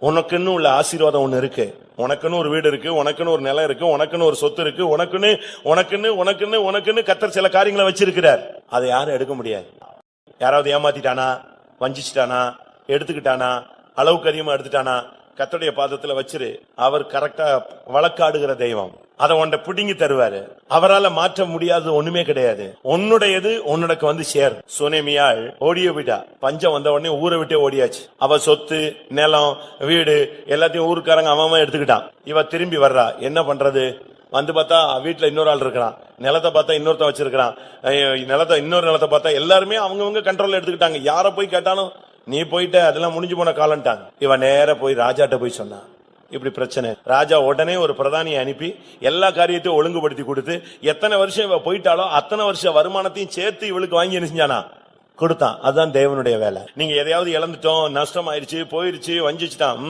உனக்குன்னு உள்ள ஆசீர்வாதம் ஒண்ணு இருக்கு. உனக்குன்னு ஒரு வீடு இருக்கு, உனக்குன்னு ஒரு நிலம் இருக்கு, உனக்குன்னு ஒரு சொத்து இருக்கு, உனக்குன்னு கர்த்தர் சில காரியங்களை வச்சிருக்கிறார். அதை யாரும் எடுக்க முடியாது. யாராவது ஏமாத்திட்டானா, வஞ்சிச்சிட்டானா, எடுத்துக்கிட்டானா, அளவுக்கு அதிகமா எடுத்துட்டானா, கர்த்தருடைய பாதத்துல வச்சிரு. அவர் கரெக்டா வழக்காடுகிற தெய்வம். அதை உன்னை பிடுங்கி தருவாரு. அவரால் மாற்ற முடியாதது ஒண்ணுமே கிடையாது. உன்னுடையது உன்னுக்கு வந்து சேர். சுனேமியாள் ஓடிய விட்டா. பஞ்சம் வந்த உடனே ஊரை விட்டே ஓடியாச்சு. அவ சொத்து, நிலம், வீடு எல்லாத்தையும் ஊருக்காரங்க அவன் எடுத்துக்கிட்டான். இவ திரும்பி வர்றா. என்ன பண்றது? வந்து பார்த்தா வீட்டுல இன்னொரு ஆள் இருக்கிறான், நிலத்தை பார்த்தா இன்னொருத்த வச்சிருக்கான், இன்னொரு நிலத்தை பார்த்தா எல்லாருமே அவங்கவங்க கண்ட்ரோல்ல எடுத்துக்கிட்டாங்க. யார போய் கேட்டாலும் நீ போயிட்ட, அதெல்லாம் முடிஞ்சு போன காலம்ட்டாங்க. இவன் நேர போய் ராஜாட்ட போய் சொன்னான், இப்படி பிரச்சனை. ராஜா உடனே ஒரு பிரதானியை அனுப்பி எல்லா காரியத்தையும் ஒழுங்குபடுத்தி கொடுத்து, எத்தனை வருஷம் இவ போயிட்டாலோ அத்தனை வருஷம் வருமானத்தையும் சேர்த்து இவளுக்கு வாங்கி என்ன செஞ்சானா, கொடுத்தான். அதுதான் தேவனுடைய வேலை. நீங்க எதையாவது இழந்துட்டோம், நஷ்டம் ஆயிடுச்சு, போயிருச்சு, வஞ்சிச்சுட்டான்,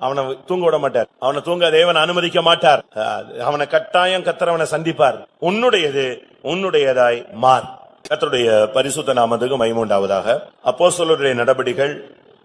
அவனை தூங்க விட மாட்டார். அவனை தூங்க தேவன் அனுமதிக்க மாட்டார். அவனை கட்டாயம் கர்த்தர் அவனை சந்திப்பார். உன்னுடையதாய் மார். கர்த்தருடைய பரிசுத்த நாமத்துக்கு மகிமை உண்டாவதாக. அப்போஸ்தலருடைய நடபடிகள்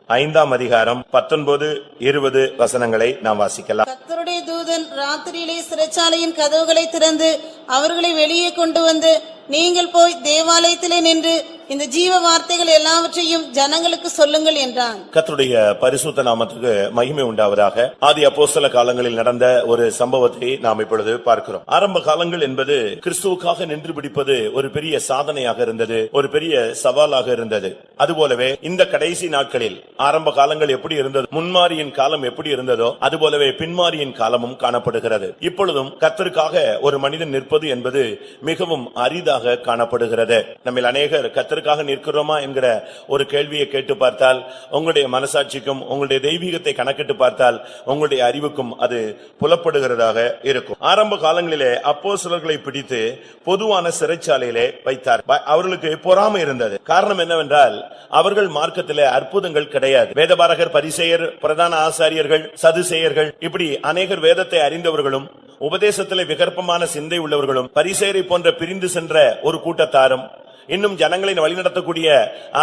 5ஆம் அதிகாரம் 19, 20 வசனங்களை நாம் வாசிக்கலாம். கர்த்தருடைய தூதன் ராத்திரியிலே சிறைச்சாலையின் கதவுகளை திறந்து அவர்களை வெளியே கொண்டு வந்து, நீங்கள் போய் தேவாலயத்திலே நின்று இந்த ஜீவ வார்த்தைகள் எல்லாவற்றையும் ஜனங்களுக்கு சொல்லுங்கள் என்றான். கர்த்தருடைய பரிசுத்த நாமத்துக்கு மகிமை உண்டாவதாக. ஆதி அப்போஸ்தல காலங்களில் நடந்த ஒரு சம்பவத்தை நாம் இப்பொழுது பார்க்கிறோம். ஆரம்ப காலங்கள் என்பது கிறிஸ்துவுக்காக நின்று பிடிப்பது ஒரு பெரிய சாதனையாக இருந்தது, ஒரு பெரிய சவாலாக இருந்தது. அதுபோலவே இந்த கடைசி நாட்களில் ஆரம்ப காலங்கள் எப்படி இருந்தது, முன்மாரியின் காலம் எப்படி இருந்ததோ அதுபோலவே பின்மாரியின் காலமும் காணப்படுகிறது. இப்பொழுதும் கர்த்தருக்காக ஒரு மனிதன் நிற்பது என்பது மிகவும் அரிதாக காணப்படுகிறது. நம்மில் அநேகர் கர்த்தருக்காக நிற்கிறோமா என்கிற ஒரு கேள்வியை கேட்டு பார்த்தால், உங்களுடைய மனசாட்சிக்கும் உங்களுடைய தெய்வீகத்தை கணக்கிட்டு பார்த்தால் உங்களுடைய அறிவுக்கும் அது புலப்படுகிறதாக இருக்கும். ஆரம்ப காலங்களிலே அப்போஸ்தலர்களை பிடித்து பொதுவான சிறைச்சாலையிலே வைத்தார். அவர்களுக்கு பொறாமை இருந்தது. காரணம் என்னவென்றால், அவர்கள் மார்க்கத்திலே அற்புதங்கள் கிடையாது. வேதபாரகர், பரிசேயர், பிரதான ஆசாரியர்கள், சதுசேயர்கள், இப்படி அநேகர் வேதத்தை அறிந்தவர்களும் உபதேசத்திலே விகற்பமான சிந்தை உள்ளவர்களும், பரிசேயரை போன்ற பிரிந்து சென்ற ஒரு கூட்டத்தாரும், இன்னும் ஜனங்களை வழிநடத்தக்கூடிய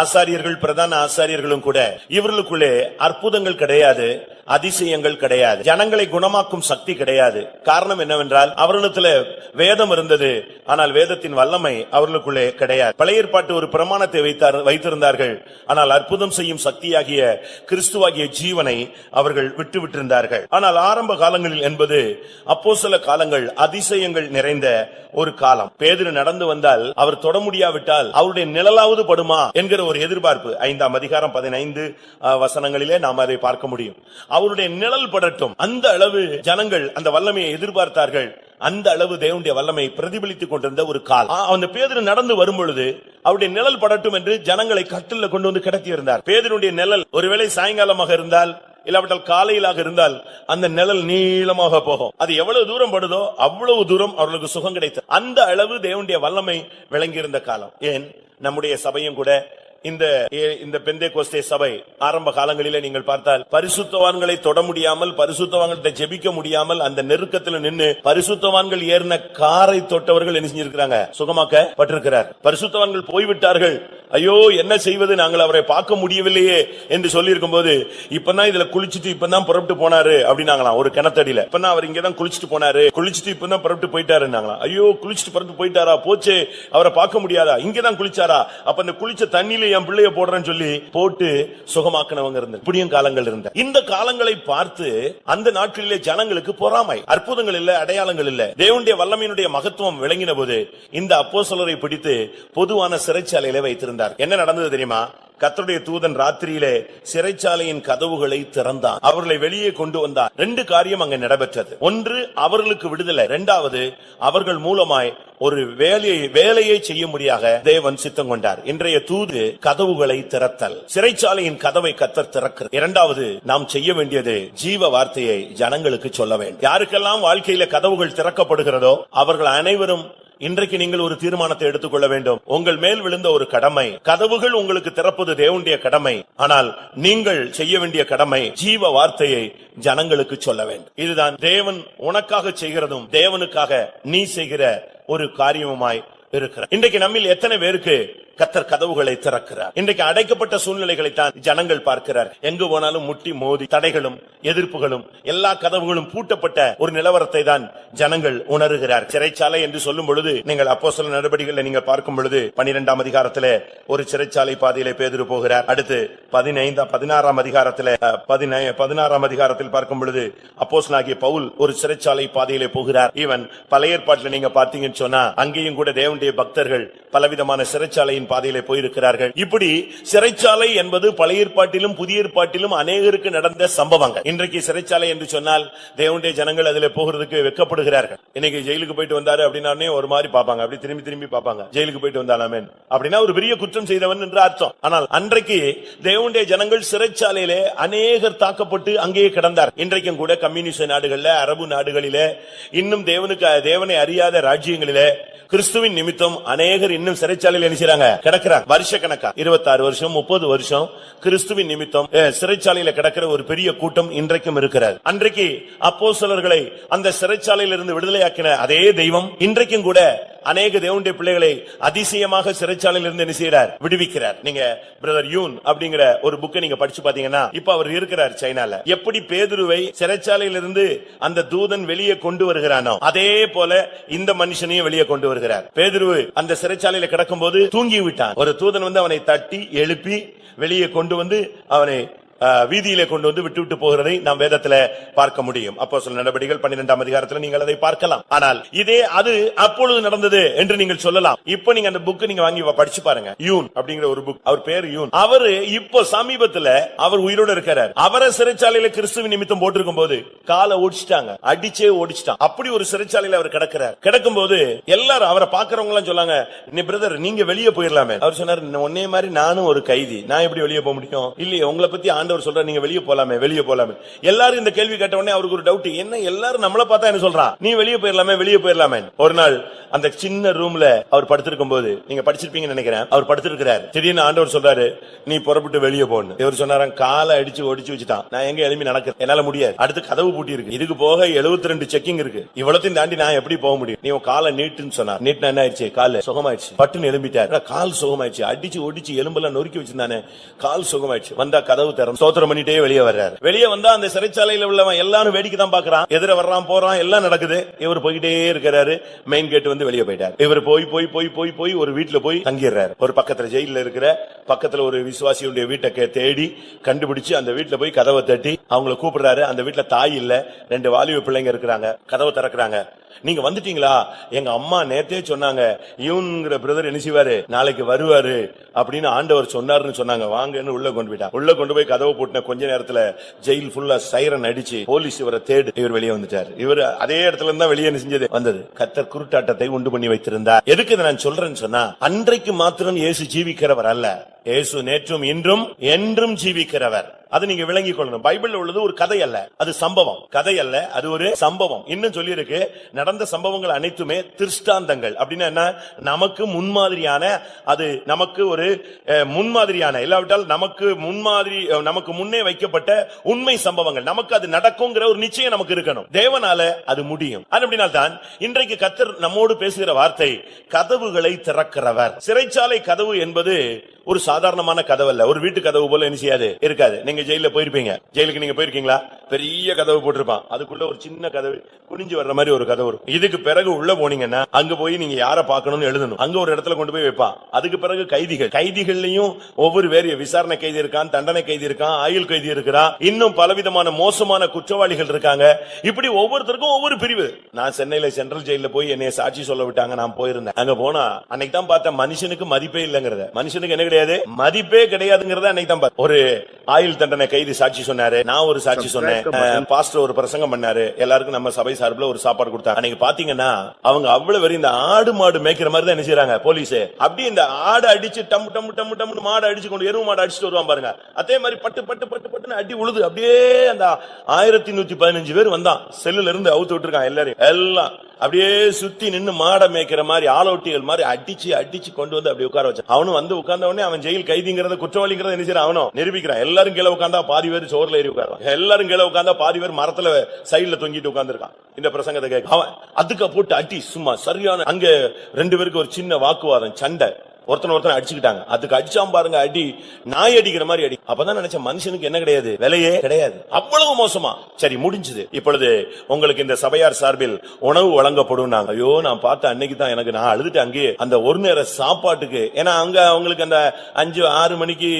ஆசாரியர்கள், பிரதான ஆசாரியர்களும் கூட இவர்களுக்குள்ளே அற்புதங்கள் கிடையாது, அதிசயங்கள் கிடையாது, ஜனங்களை குணமாக்கும் சக்தி கிடையாது. காரணம் என்னவென்றால், அவர்களுக்குள்ள வேதம் இருந்தது, ஆனால் வேதத்தின் வல்லமை அவர்களுக்குள்ளே கிடையாது. பழைய ஏற்பாட்டு ஒரு பிரமாணத்தை வைத்திருந்தார்கள், ஆனால் அற்புதம் செய்யும் சக்தியாகிய கிறிஸ்துவாகிய ஜீவனை அவர்கள் விட்டுவிட்டிருந்தார்கள். ஆனால் ஆரம்ப காலங்களில் என்பது அப்போஸ்தல காலங்கள் அதிசயங்கள் நிறைந்த ஒரு காலம். பேதுரு நடந்து வந்தால் அவர் தொட முடியாவிட்டால் அவருடைய நிழலாவது படுமா என்கிற ஒரு எதிர்பார்ப்பு 5ஆம் அதிகாரம் 15 வசனங்களிலே நாம் அதை பார்க்க முடியும். அவருடைய நிழல் படட்டும், அந்த அளவு ஜனங்கள் அந்த வல்லமையை எதிர்பார்த்தார்கள். அந்த அளவு தேவனுடைய வல்லமை பிரதிபலித்துக் கொண்டிருந்த ஒரு காலம். அந்த பேதுரு நடந்து வரும் பொழுது அவருடைய நிழல் படட்டும் என்று ஜனங்களை கட்டில கொண்டு வந்து கிடத்தி இருந்தார். பேதுருடைய நிழல் ஒருவேளை சாயங்காலமாக இருந்தால், இல்லாவிட்டால் காலையிலாக இருந்தால் அந்த நிழல் நீளமாக போகும். அது எவ்வளவு தூரம் படுதோ அவ்வளவு தூரம் அவர்களுக்கு சுகம் கிடைத்தது. அந்த அளவு தேவனுடைய வல்லமை விளங்கியிருந்த காலம். ஏன் நம்முடைய சபையும் கூட இந்த பெந்தேகோஸ்தே சபை ஆரம்ப காலங்களிலே நீங்கள் பார்த்தால், பரிசுத்தவான்களை தொட முடியாமல், பரிசுத்தவான்கிட்ட ஜெபிக்க முடியாமல், அந்த நெருக்கத்தில் நின்று பரிசுத்தவான்கள் ஏறின காரை தொட்டவர்கள் என்ன செஞ்சிருக்கிறாங்க, சுகமாக்கப்பட்டிருக்கிறார். பரிசுத்தவான்கள் போய்விட்டார்கள், ஐயோ என்ன செய்வது, நாங்கள் அவரை பார்க்க முடியவில்லையே என்று சொல்லி இருக்கும் போது, இப்பதான் இதுல குளிச்சுட்டு இப்பதான் புறப்பட்டு போனாரு அப்படின்னாங்களாம். ஒரு கிணத்தடியில இப்பதான் அவர் இங்கதான் குளிச்சுட்டு போனாரு, குளிச்சுட்டு இப்பதான் புறப்பட்டு போயிட்டாருன்னாங்களாம். ஐயோ குளிச்சுட்டு புறப்பட்டு போயிட்டாரா, போச்சு, அவரை பார்க்க முடியாதா, இங்கதான் குளிச்சாரா, அப்ப அந்த குளிச்ச தண்ணியில என் பிள்ளைய போடுறேன்னு சொல்லி போட்டு சுகமாக்கினவங்க இருந்த இப்படியும் காலங்கள் இருந்த. இந்த காலங்களை பார்த்து அந்த நாட்களிலே ஜனங்களுக்கு பொறாமை. அற்புதங்கள் இல்ல, அடையாளங்கள் இல்ல, தேவனுடைய வல்லமையினுடைய மகத்துவம் விளங்கின போது இந்த அப்போஸ்தலரை பிடித்து பொதுவான சிறைச்சாலையில வைத்திருந்தார். என்ன நடந்தது தெரியுமா? கர்த்தருடைய தூதன் ராத்திரியிலே சிறைச்சாலையின் கதவுகளை திறந்தான், அவர்களை வெளியே கொண்டு வந்தார். 2 காரியம் அங்க நடைபெற்றது. ஒன்று அவர்களுக்கு விடுதலை, 2வது அவர்கள் மூலமாய் ஒரு வேலையை செய்ய முடியாத தேவன் சித்தம் கொண்டார். இன்றைய தூது கதவுகளை திறத்தல். சிறைச்சாலையின் கதவை கர்த்தர் திறக்கிறார். 2வது நாம் செய்ய வேண்டியது ஜீவ வார்த்தையை ஜனங்களுக்கு சொல்ல வேண்டும். யாருக்கெல்லாம் வாழ்க்கையில கதவுகள் திறக்கப்படுகிறதோ அவர்கள் அனைவரும் இன்றைக்கு நீங்கள் ஒரு தீர்மானத்தை எடுத்துக்கொள்ள வேண்டும். உங்கள் மேல் விழுந்த ஒரு கடமை, கதவுகள் உங்களுக்கு திறப்பது தேவனுடைய கடமை, ஆனால் நீங்கள் செய்ய வேண்டிய கடமை ஜீவ வார்த்தையை ஜனங்களுக்கு சொல்ல வேண்டும். இதுதான் தேவன் உனக்காக செய்கிறதும் தேவனுக்காக நீ செய்கிற ஒரு காரியமாய் இருக்கிற. இன்றைக்கு நம்மில் எத்தனை பேருக்கு கர்த்தர் கதவுகளை திறக்கிறார். இன்றைக்கு அடைக்கப்பட்ட சூழ்நிலைகளைத்தான் ஜனங்கள் பார்க்கிறார். எங்கு போனாலும் முட்டி மோதி தடைகளும் எதிர்ப்புகளும் எல்லா கதவுகளும் பூட்டப்பட்ட ஒரு நிலவரத்தை தான் ஜனங்கள் உணர்கிறார். சிறைச்சாலை என்று சொல்லும் பொழுது நீங்கள் அப்போஸ்தலர் நடவடிக்கைகளை நீங்கள் பார்க்கும் பொழுது 12ஆம் அதிகாரத்திலே ஒரு சிறைச்சாலை பாதையிலே பேதுரு போகிறார். அடுத்து 16ஆம் அதிகாரத்தில் பார்க்கும் பொழுது அப்போஸ்தலனாகிய பவுல் ஒரு சிறைச்சாலை பாதையிலே போகிறார். ஈவன் பழைய ஏற்பாட்டில் நீங்க பார்த்தீங்கன்னு சொன்னா அங்கேயும் கூட தேவனுடைய பக்தர்கள் பலவிதமான சிறைச்சாலையின் பாதையிலே போயிருக்கிறார்கள். இப்படி சிறைச்சாலை என்பது பழைய ஏற்பாட்டிலும் புதிய ஏற்பாட்டிலும் அநேகருக்கு நடந்த சம்பவங்கள். இன்றைக்கு சிறைச்சாலை என்று சொன்னால் தேவனுடைய ஜனங்கள் அதிலே போகிறதுக்கு வெட்கப்படுகிறார்கள். இன்னைக்கு ஜெயிலுக்கு போயிட்டு வந்தாரு அப்படின்னா ஒரு மாதிரி பாப்பாங்க, அப்படி திரும்பி திரும்பி பாப்பாங்க. ஜெயிலுக்கு போயிட்டு வந்தாலாமே அப்படின்னா ஒரு பெரிய குற்றம் செய்தவன் என்று அர்த்தம். ஆனால் அன்றைக்கு தேவனுடைய ஜனங்கள் சிறைச்சாலையிலே அநேகர் தாக்கப்பட்டு அங்கேயே கிடந்தார். இன்றைக்கும் கூட கம்யூனிஸ்ட் நாடுகளில், அரபு நாடுகளிலே, இன்னும் தேவனை அறியாத ராஜ்யங்களிலே கிறிஸ்துவின் நிமித்தம் அநேகர் இன்னும் சிறைச்சாலையில் என்ன செய்றாங்க? கிடக்கிறாங்க. வருஷ கணக்கா 26 வருஷம் 30 வருஷம் கிறிஸ்துவின் நிமித்தம் சிறைச்சாலையில கிடக்கிற ஒரு பெரிய கூட்டம் இன்றைக்கும் இருக்கிறார். அன்றைக்கு அப்போஸ்தலர்களை அந்த சிறைச்சாலையில் இருந்து விடுதலையாக்கின அதே தெய்வம் இன்றைக்கும் கூட அநேக தேவனுடைய பிள்ளைகளை அதிசயமாக சிறைச்சாலையில் இருந்து என்ன செய்கிறார்? விடுவிக்கிறார். நீங்க பிரதர் யூன் அப்படிங்கிற ஒரு புக்கை நீங்க படிச்சு பாத்தீங்கன்னா இப்ப அவர் இருக்கிறார் சைனால. எப்படி பேதுருவை சிறைச்சாலையில் இருந்து அந்த தூதன் வெளியே கொண்டு வருகிறானோ அதே போல இந்த மனுஷனையும் வெளியே கொண்டு வருகிறார். பேதுரு அந்த சிறைச்சாலையில கிடக்கும் போது தூங்கி விட்டான். ஒரு தூதன் வந்து அவனை தட்டி எழுப்பி வெளியே கொண்டு வந்து அவனை வீதியிலே கொண்டு வந்து விட்டு போகிறதை நாம் வேதத்துல பார்க்க முடியும். அப்போஸ்தலர் நடவடிக்கைகள் 12ஆம் அதிகாரத்துல நீங்கள் அதை பார்க்கலாம். ஆனால் இதே அது அப்பொழுது நடந்தது என்று நீங்கள் சொல்லலாம். இப்ப நீங்க அந்த புக் நீங்க வாங்கி படிச்சு பாருங்க. யூன் அப்படிங்கிற ஒரு புக், அவர் பேர் யூன். அவரு இப்போ சமீபத்துல அவர் உயிரோடு இருக்கிறார். அவரை சிறைச்சாலையில கிறிஸ்துவின் நிமித்தம் போட்டிருக்கும் போது காலை ஓடிச்சிட்டாங்க, அடிச்சே ஓடிச்சிட்டான். அப்படி ஒரு சிறைச்சாலையில அவர் கிடக்கிறார். கிடக்கும் போது எல்லாரும் அவரை பாக்குறவங்க எல்லாம் சொன்னாங்க, நீ பிரதர் நீங்க வெளியே போயிடலாமே. அவர் சொன்னார், ஒன்னே மாதிரி நானும் ஒரு கைதி, நான் எப்படி வெளியே போக முடியும்? இல்லையே, உங்களை பத்தி ஆண்டவர் சொல்ற, நீங்க வெளியே போலாமே வெளியே போலாமே. எல்லாரும் இந்த கேள்வி கேட்ட உடனே அவருக்கு ஒரு டவுட், என்ன எல்லாரும் நம்மள பார்த்தா என்ன சொல்றான், நீ வெளியே போயிடலாமே வெளியே போயிடலாமே. ஒரு நாள் அந்த சின்ன ரூம்ல அவர் படுத்திருக்கும் போது, நீங்க படிச்சிருப்பீங்கன்னு நினைக்கிறேன், அவர் படுத்திருக்கிறார். திடீர்னு ஆண்டவர் சொல்றாரு, நீ புறப்பட்டு வெளியே போன்னு. இவர் சொன்னாராம், காலை அடிச்சு ஒடிச்சு வச்சுட்டான், நான் எங்க எழுப்பி நடக்கிறேன், என்னால முடியாது. அடுத்து கதவு பூட்டி இருக்கு, இதுக்கு போக 72 செக்கிங் இருக்கு, இவ்வளத்தையும் தாண்டி நான் எப்படி போக முடியும்? நீ காலை நீட்டுன்னு சொன்னார். நீட்டினா என்ன ஆயிடுச்சு? கால சுகமாயிடுச்சு. பட்டுன்னு எழும்பிட்டார், கால் சுகமாயிடுச்சு. அடிச்சு ஒடிச்சு எலும்பெல்லாம் நொறுக்கி வச்சிருந்தானே, கால் சுகமாயிடுச்சு. வந்தா கதவு திறந்து ஸ்தோத்திரம் பண்ணிட்டே வெளியே வர்றாரு. வெளியே வந்தா அந்த சிறைச்சாலையில உள்ளவன் எல்லாரும் வேடிக்கை தான் பாக்குறான், எதிர வர்றான் போறான், எல்லாம் நடக்குது. இவர் போய்கிட்டே இருக்கிறாரு. மெயின் கேட் வந்து வெளியே போயிட்டார். இவர் போய் போய் போய் போய் போய் ஒரு வீட்டுல போய் தங்கிடுறாரு. ஒரு பக்கத்துல ஜெயில இருக்கிற பக்கத்துல ஒரு விசுவாசியுடைய வீட்டை தேடி கண்டுபிடிச்சு அந்த வீட்டுல போய் கதவை தட்டி அவங்களை கூப்பிடுறாரு. அந்த வீட்டுல தாய் இல்ல, 2 வாலிப பிள்ளைங்க இருக்கிறாங்க. கதவை திறக்கிறாங்க. நீங்க வந்துட்டீங்களா? எங்க அம்மா நேத்தே சொன்னாங்க, இவனுங்கிற பிரதர் என்ன செய்வாரு, நாளைக்கு வருவாரு அப்படின்னு ஆண்டவர் சொன்னாருன்னு சொன்னாங்க. வாங்கன்னு உள்ள கொண்டு போயிட்டான். உள்ள கொண்டு போய் கதவை போட்டுன கொஞ்ச நேரத்துல ஜெயில் ஃபுல்லா சைரன் அடிச்சு போலீஸ் இவரை தேடு. இவர் வெளியே வந்துட்டார். இவர் அதே இடத்துல இருந்தா வெளியே செஞ்சது வந்தது. கர்த்தர் குருட்டாட்டத்தை உண்டு பண்ணி வைத்திருந்தார். எதுக்கு இதை நான் சொல்றேன்னு சொன்னா, அன்றைக்கு மாத்திரம் இயேசு ஜீவிக்கிறவர் அல்ல, இயேசு நேற்றும் இன்றும் என்றும் ஜீவிக்கிறவர். அது நீங்க விளங்கிக் கொள்ளணும். பைபிள்ல உள்ளது ஒரு கதை அல்ல, அது சம்பவம். கதை அல்ல, அது ஒரு சம்பவம். இன்னும் சொல்லி இருக்கு, நடந்த சம்பவங்கள் அனைத்துமே திருஷ்டாந்தங்கள். அப்படின்னா என்ன? நமக்கு முன்மாதிரியான, அது நமக்கு ஒரு முன்மாதிரியான, இல்லாவிட்டால் நமக்கு முன்மாதிரி, நமக்கு முன்னே வைக்கப்பட்ட உண்மை சம்பவங்கள். நமக்கு அது நடக்குங்கிற ஒரு நிச்சயம் நமக்கு இருக்கணும். தேவனால அது முடியும். அப்படினால்தான் இன்றைக்கு கர்த்தர் நம்மோடு பேசுகிற வார்த்தை, கதவுகளை திறக்கிறவர். சிறைச்சாலை கதவு என்பது ஒரு சாதாரணமான கதவு அல்ல. ஒரு வீட்டு கதவு போல என்ன செய்யாது, இருக்காது. நீங்க ஜெயில போயிருப்பீங்க, ஜெயிலுக்கு நீங்க போயிருக்கீங்களா? பெரிய கதவு போட்டிருப்பான், அதுக்குள்ள ஒரு சின்ன கதவு குனிஞ்சு வர்ற மாதிரி ஒரு கதவு இருக்கும். இதுக்கு பிறகு உள்ள போனீங்கன்னா அங்க போய் நீங்க யாரை பார்க்கணும்னு எழுதணும். அங்க ஒரு இடத்துல கொண்டு போய் வைப்பான். அதுக்கு பிறகு கைதிகள்லயும் ஒவ்வொரு வேறு விசாரணை கைதி இருக்கான், தண்டனை கைதி இருக்கான், ஆயுள் கைதி இருக்கிறான், இன்னும் பலவிதமான மோசமான குற்றவாளிகள் இருக்காங்க. இப்படி ஒவ்வொருத்தருக்கும் ஒவ்வொரு பிரிவு. நான் சென்னையில சென்ட்ரல் ஜெயில போய் என்னைய சாட்சி சொல்ல விட்டாங்க. நான் போயிருந்தேன். அங்க போனா அன்னைக்கு தான் பார்த்தேன், மனுஷனுக்கு மதிப்பே இல்லங்கிறத. மனுஷனுக்கு என்ன கிடையாது, மதிப்பே கிடையாதுங்கிறத அன்னைக்கு தான் பார்த்தேன். ஒரு ஆயுள் தண்டனை கைதி சாட்சி சொன்னாரு, நான் ஒரு சாட்சி சொன்னேன், பாஸ்டர் ஒரு பிரசங்கம் பண்ணாரு, எல்லாருக்கும் நம்ம சபை சார்பில் ஒரு சாப்பாடு கொடுத்தாங்க. அன்னைக்கு பாத்தீங்கன்னா அவங்க அவ்வளவு வெறும் இந்த ஆடு மாடு மேய்க்கிற மாதிரி தான் என்ன செய்றாங்க போலீஸ். அப்படி இந்த ஆடு அடிச்சு டம் டம் டம் டம் மாடு அடிச்சு கொண்டு, எருவு மாடு அடிச்சுட்டு வருவான் பாருங்க, அதே மாதிரி பட்டு பட்டு பட்டு பட்டுன்னு அடி உழுது. அப்படியே அந்த 1115 பேர் வந்தான், செல்லுல இருந்து அவுத்து விட்டுருக்கான். எல்லாரும் எல்லாம் அப்படியே சுத்தி நின்னு மாட மேய்க்கிற மாதிரி ஆளோட்டிகள் மாதிரி அடிச்சு அடிச்சு கொண்டு வந்து அப்படி உட்கார வச்சான். அவனும் வந்து உட்கார்ந்த உடனே அவன் ஜெயில் கைதிங்கிறத குற்றவாளிங்கிறத என்ன செய்யறான், அவனும் நிரூபிக்கிறான். எல்லாரும் கீழே உட்கார்ந்தா பாதி பேர் சோர்ல ஏறி உட்காருவான், எல்லாரும் கீழே உட்கார்ந்தா பாதி பேர் மரத்துல சைடுல தொங்கிட்டு உட்கார்ந்துருக்கான். இந்த பிரசங்கத்தை கேட்க அவன் அதுக்கு போட்டு அடி சும்மா சரியான. அங்க 2 பேருக்கு ஒரு சின்ன வாக்குவாதம், சண்டை. ஒருத்தன் அடிச்சுக்கிட்டாங்க. அதுக்கு அடிச்சாம் பாருங்க அடி, நாய் அடிக்கிற மாதிரி அடி. அப்பதான் நினைச்ச மனுஷனுக்கு என்ன கிடையாது, விலையே கிடையாது. அவ்வளவு மோசமா. சரி, முடிஞ்சது. இப்பொழுது உங்களுக்கு இந்த சபையார் சார்பில் உணவு வழங்கப்படும். ஐயோ, நான் பார்த்த அன்னைக்கு தான் எனக்கு நான் அழுதுட்டு அங்கேயே அந்த ஒரு நேர சாப்பாட்டுக்கு. ஏன்னா அங்க அவங்களுக்கு அந்த 5-6 மணிக்கு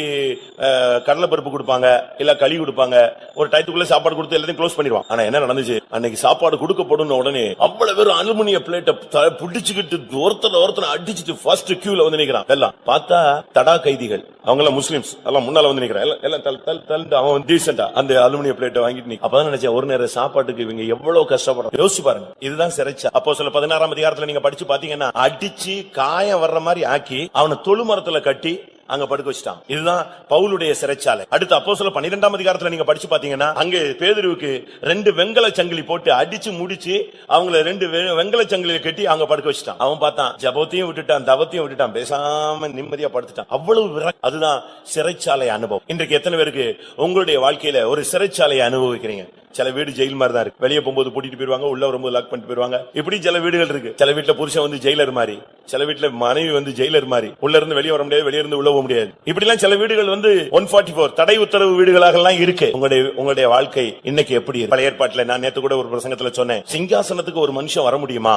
கடலைப்பருப்பு கொடுப்பாங்க, இல்ல களி கொடுப்பாங்க. ஒரு டயத்துக்குள்ள சாப்பாடு கொடுத்து எல்லாத்தையும் க்ளோஸ் பண்ணிடுவாங்க. ஆனா என்ன நடந்துச்சு, அன்னைக்கு சாப்பாடு கொடுக்கப்படும் உடனே அவ்வளவு பேரும் அலுமினிய பிளேட்டை பிடிச்சுக்கிட்டு ஒருத்தர் அடிச்சுட்டு ஃபர்ஸ்ட் கியூல வந்து நிக்கிறான். எல்லாம் பார்த்தா தடா கைதிகள், அவங்க எல்லாம் முஸ்லிம்ஸ், எல்லாம் முன்னால வந்து நிக்கிறான். எல்லாம் அவன் டீசென்டா அந்த அலுமினிய பிளேட்டை வாங்கிட்டு நிக்க. அப்பதான் நினைச்சேன், ஒரு நேரம் சாப்பாட்டுக்கு இவங்க எவ்வளவு கஷ்டப்படுறாங்க யோசிச்சு பாருங்க. இதுதான் சிறைச்சா. அப்போஸ்தலர் 16ஆம் அதிகாரத்துல நீங்க படிச்சு பாத்தீங்கன்னா, அடிச்சு காயம் வர்ற மாதிரி ஆக்கி அவனை தொழுமரத்துல கட்டி அங்க படுக்க வச்சுட்டான். இதுதான் பவுலுடைய சிறைச்சாலை. அடுத்து அப்போஸ்தலர் 12ஆம் அதிகாரத்துல நீங்க படிச்சு பாத்தீங்கன்னா, அங்க பேதுருவுக்கு 2 வெங்கல சங்கிலி போட்டு அடிச்சு முடிச்சு அவங்கள 2 வெங்கல சங்கிலியை கட்டி அங்க படுக்க வச்சுட்டான். அவன் பார்த்தான், ஜபத்தையும் விட்டுட்டான், தவத்தையும் விட்டுட்டான், பேசாம நிம்மதியா படுத்துட்டான். அவ்வளவு அதுதான் சிறைச்சாலை அனுபவம். இன்றைக்கு எத்தனை பேருக்கு உங்களுடைய வாழ்க்கையில ஒரு சிறைச்சாலையை அனுபவிக்கிறீங்க? சில வீடு ஜெயில் மாதிரி தான் இருக்கு. வெளியே போகும்போது பூட்டிட்டு போயிருவாங்க, உள்ள வரும்போது லாக் பண்ணிட்டு போயிருவாங்க. இப்படி சில வீடுகள் இருக்கு. சில வீட்டுல புருஷன் வந்து ஜெயிலர் மாதிரி, சில வீட்டுல மனைவி வந்து ஜெயிலர் மாதிரி. உள்ள இருந்து வெளியே வர முடியாது, வெளியே இருந்து உள்ள போக முடியாது. இப்படி எல்லாம் சில வீடுகள் வந்து 144 தடை உத்தரவு வீடுகளாக எல்லாம் இருக்கு. உங்களுடைய வாழ்க்கை இன்னைக்கு எப்படி இருக்கு? பழைய ஏற்பாட்டுல நான் நேத்து கூட ஒரு பிரசங்கத்துல சொன்னேன், சிங்காசனத்துக்கு ஒரு மனுஷன் வர முடியுமா?